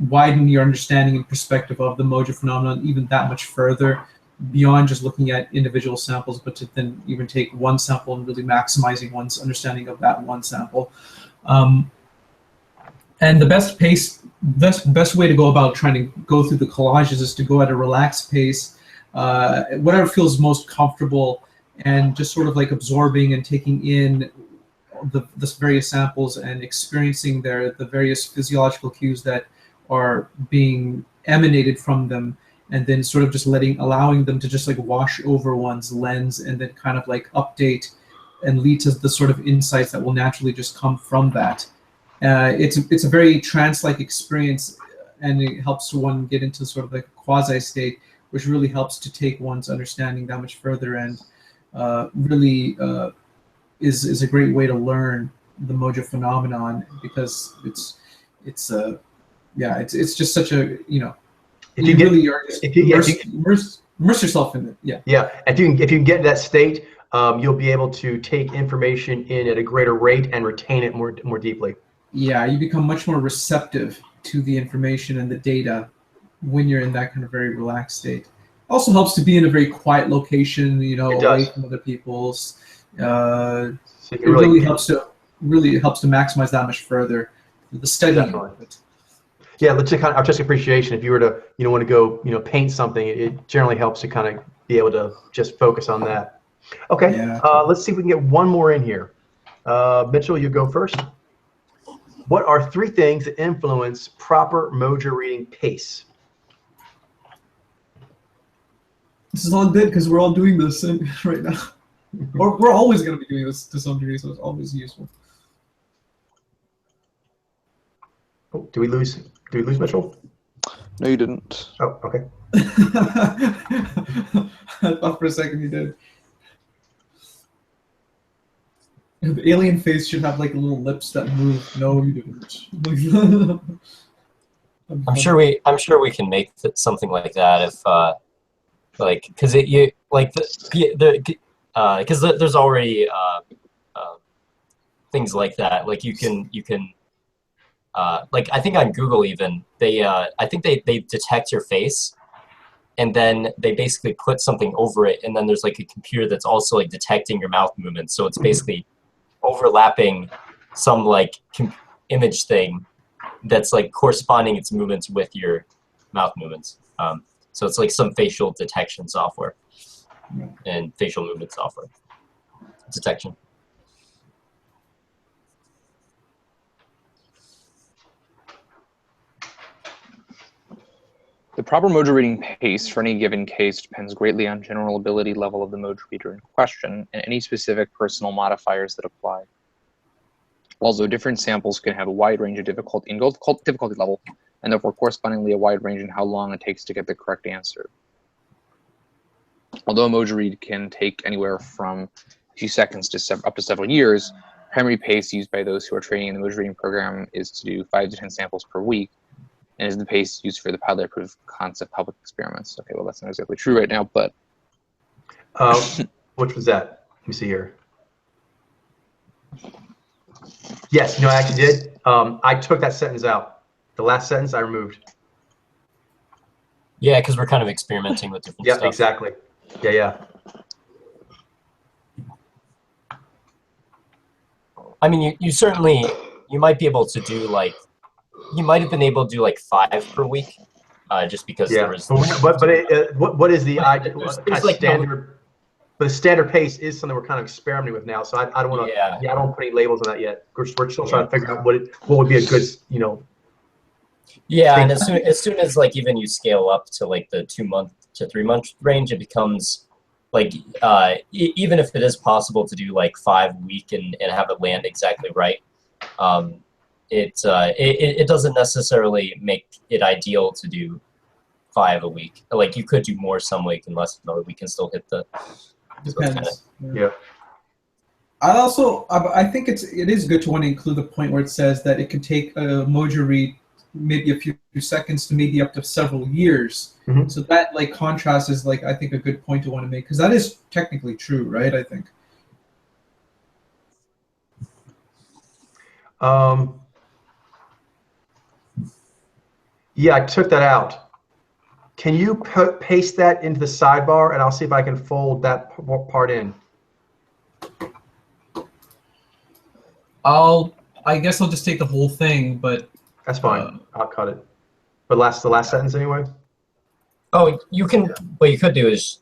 widen your understanding and perspective of the Mojo phenomenon even that much further, beyond just looking at individual samples, but to then even take one sample and really maximizing one's understanding of that one sample. And the best way to go about trying to go through the collages is to go at a relaxed pace, whatever feels most comfortable, and just sort of like absorbing and taking in the various samples and experiencing the various physiological cues that are being emanated from them, and then sort of just allowing them to just like wash over one's lens, and then kind of like update and lead to the sort of insights that will naturally just come from that. It's a very trance-like experience, and it helps one get into sort of like a quasi state, which really helps to take one's understanding that much further, and really is a great way to learn the Mojo phenomenon, because it's just such a immerse yourself in it. Yeah. If you can get to that state, you'll be able to take information in at a greater rate and retain it more deeply. Yeah, you become much more receptive to the information and the data when you're in that kind of very relaxed state. Also helps to be in a very quiet location, away from other people's. It really helps to maximize that much further the studying of it. Yeah, let's kind of artistic appreciation. If you were to want to go paint something, it generally helps to kind of be able to just focus on that. Okay, yeah. Let's see if we can get one more in here. Mitchell, you go first. What are 3 things that influence proper Mojo reading pace? This is all good because we're all doing this right now. Or we're always going to be doing this to some degree, so it's always useful. Oh, did we lose Mitchell? No, you didn't. Oh, okay. I thought for a second you did. The alien face should have like little lips that move. No, you didn't. I'm sure we can make something like that if because there's already things like that. Like you can like I think on Google even I think they detect your face, and then they basically put something over it, and then there's like a computer that's also like detecting your mouth movements, so it's basically overlapping some like image thing that's like corresponding its movements with your mouth movements. So it's like some facial detection software Yeah. and facial movement software detection. The proper Mojo reading pace for any given case depends greatly on general ability level of the Mojo reader in question and any specific personal modifiers that apply. Also, different samples can have a wide range of difficulty level, and therefore correspondingly a wide range in how long it takes to get the correct answer. Although a Mojo read can take anywhere from a few seconds to up to several years, primary pace used by those who are training in the Mojo reading program is to do 5 to 10 samples per week, and is the pace used for the pilot proof of concept public experiments. Okay, well, that's not exactly true right now, but... Which was that? Let me see here. Yes, I actually did. I took that sentence out. The last sentence I removed. Yeah, because we're kind of experimenting with different stuff. Yeah, exactly. Yeah. I mean, you certainly, you might be able to do like, you might have been able to do like 5 per week, just because there was. What is the idea? There's like standard? But the standard pace is something we're kind of experimenting with now. So I don't want to. Yeah, I don't put any labels on that yet. We're still trying to figure out what would be a good, Yeah, and as soon as like even you scale up to like the 2 month to 3 month range, it becomes like even if it is possible to do like 5 a week and have it land exactly right, it doesn't necessarily make it ideal to do 5 a week. Like you could do more some week and less another week and still hit the. Depends. Yeah. I think it is good to want to include the point where it says that it can take a Mojo read maybe a few seconds to maybe up to several years. Mm-hmm. So that like contrast is like I think a good point to want to make because that is technically true, right? I think. Yeah, I took that out. Can you paste that into the sidebar, and I'll see if I can fold that part in. I guess I'll just take the whole thing, but that's fine. I'll cut it. But the last sentence anyway. Oh, you can. What you could do is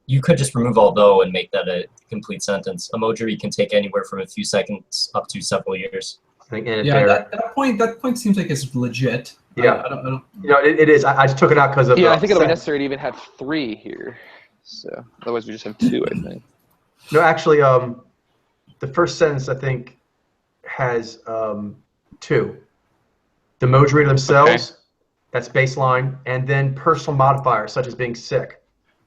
you could just remove although and make that a complete sentence. A Mojo read can take anywhere from a few seconds up to several years. That point seems like it's legit. Yeah, I don't. It is. I just took it out because of. Yeah, I think it'll be necessary to even have 3 here. So otherwise, we just have 2. I think. No, actually, the first sentence I think has 2. The Mojo reader themselves, that's baseline, and then personal modifiers such as being sick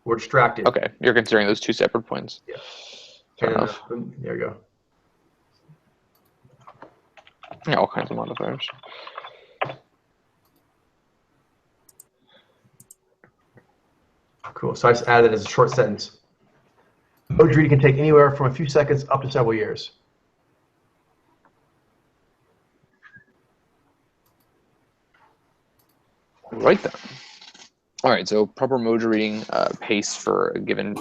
or distracted. Okay, you're considering those 2 separate points. Yeah. Fair enough. There you go. Yeah, all kinds of modifiers. Cool. So I just added it as a short sentence. Mojo reading can take anywhere from a few seconds up to several years. Right then. All right, so proper Mojo reading pace for a given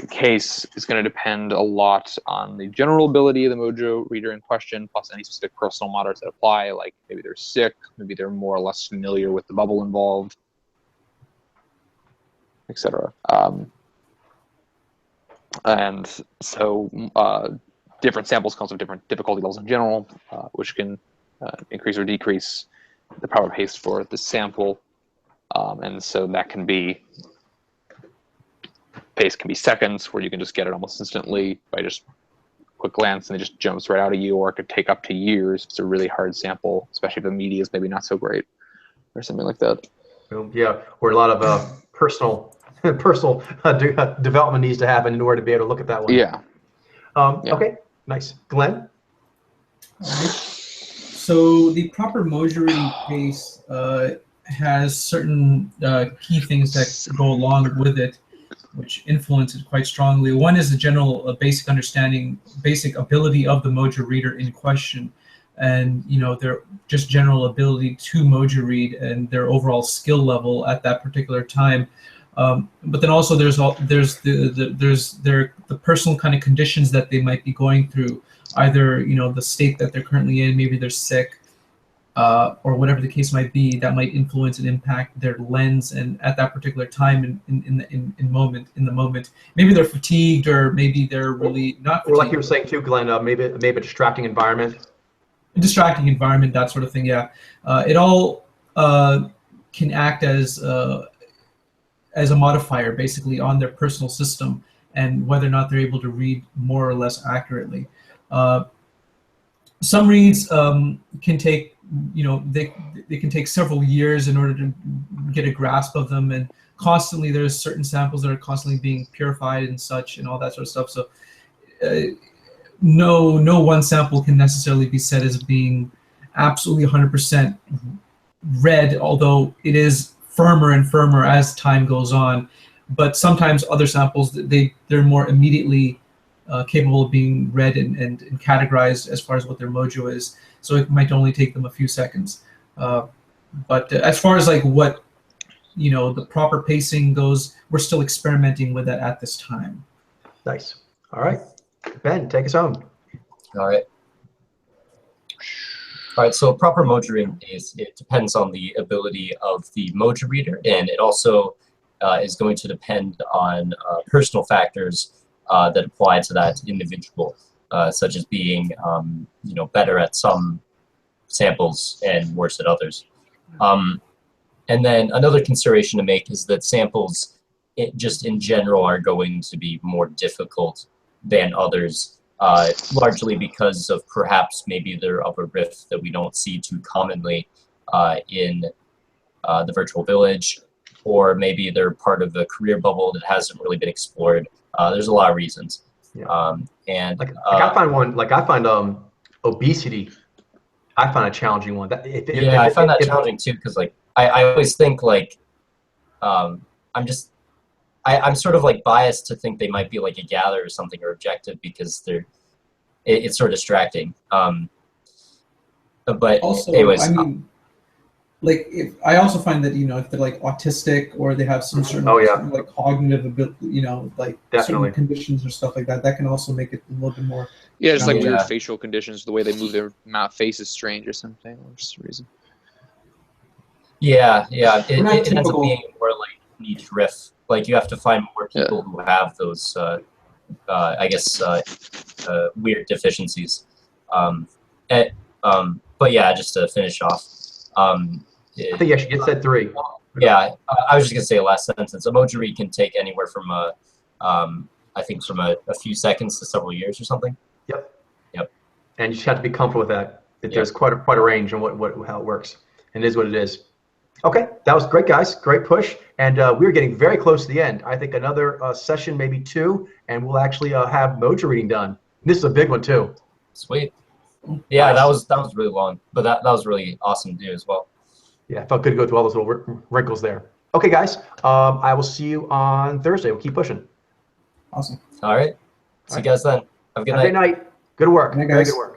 case is going to depend a lot on the general ability of the Mojo reader in question, plus any specific personal modifiers that apply, like maybe they're sick, maybe they're more or less familiar with the bubble involved, etc. And so different samples comes with different difficulty levels in general, which can increase or decrease the proper pace for the sample. And so that can be, pace can be seconds, where you can just get it almost instantly by just quick glance and it just jumps right out of you, or it could take up to years if it's a really hard sample, especially if the media is maybe not so great or something like that. Yeah, or a lot of personal development needs to happen in order to be able to look at that one. Yeah. Okay, nice. Glenn? So the proper Mojo reading pace has certain key things that go along with it, which influence it quite strongly. One is the general basic understanding, basic ability of the Mojo reader in question, and their just general ability to Mojo read and their overall skill level at that particular time. But then also there's the personal kind of conditions that they might be going through, either the state that they're currently in, maybe they're sick, or whatever the case might be, that might influence and impact their lens, and at that particular time in the moment, maybe they're fatigued, or maybe they're really not fatigued. Or like you were saying too, Glenn, maybe a distracting environment. A distracting environment, that sort of thing. Yeah, it all can act as a modifier, basically, on their personal system, and whether or not they're able to read more or less accurately. Some reads can take, they can take several years in order to get a grasp of them, and constantly there's certain samples that are constantly being purified and such, and all that sort of stuff. So no one sample can necessarily be said as being absolutely 100% read, although it is firmer and firmer as time goes on. But sometimes other samples, they're more immediately capable of being read and categorized as far as what their mojo is. So it might only take them a few seconds. But as far as like what, the proper pacing goes, we're still experimenting with that at this time. Nice. All right. Ben, take us home. All right. All right, so proper mojo reading it depends on the ability of the mojo reader, and it also is going to depend on personal factors that apply to that individual, such as being better at some samples and worse at others. And then another consideration to make is that samples, just in general, are going to be more difficult than others, largely because of perhaps maybe they're of a riff that we don't see too commonly in the virtual village, or maybe they're part of a career bubble that hasn't really been explored. There's a lot of reasons. Yeah. And I find obesity. I find a challenging one. I find that challenging too, because like I always think like I'm sort of like biased to think they might be like a gather or something, or objective, because it's sort of distracting. But also, anyways, I mean, like I also find that if they're like autistic, or they have some certain like cognitive ability, like Definitely. certain conditions or stuff like that, that can also make it a little bit more. Yeah, just like weird facial conditions, the way they move their face is strange or something, or just a reason. Yeah. It ends up being more like niche riff. Like you have to find more people who have those, I guess, weird deficiencies. But yeah, just to finish off. I think you actually said 3. Yeah, I was just gonna say a last sentence. A mojo read can take anywhere from I think from a few seconds to several years or something. Yep. And you just have to be comfortable with that. There's quite a range on how it works, and it is what it is. Okay, that was great, guys. Great push, and we're getting very close to the end. I think another session, maybe 2, and we'll actually have mojo reading done. This is a big one too. Sweet. Yeah, nice. that was really long, but that was really awesome to do as well. Yeah, it felt good to go through all those little wrinkles there. Okay, guys, I will see you on Thursday. We'll keep pushing. Awesome. All right. See you guys then. Have a good night. Good night. Good work. Good night, Very guys. good work.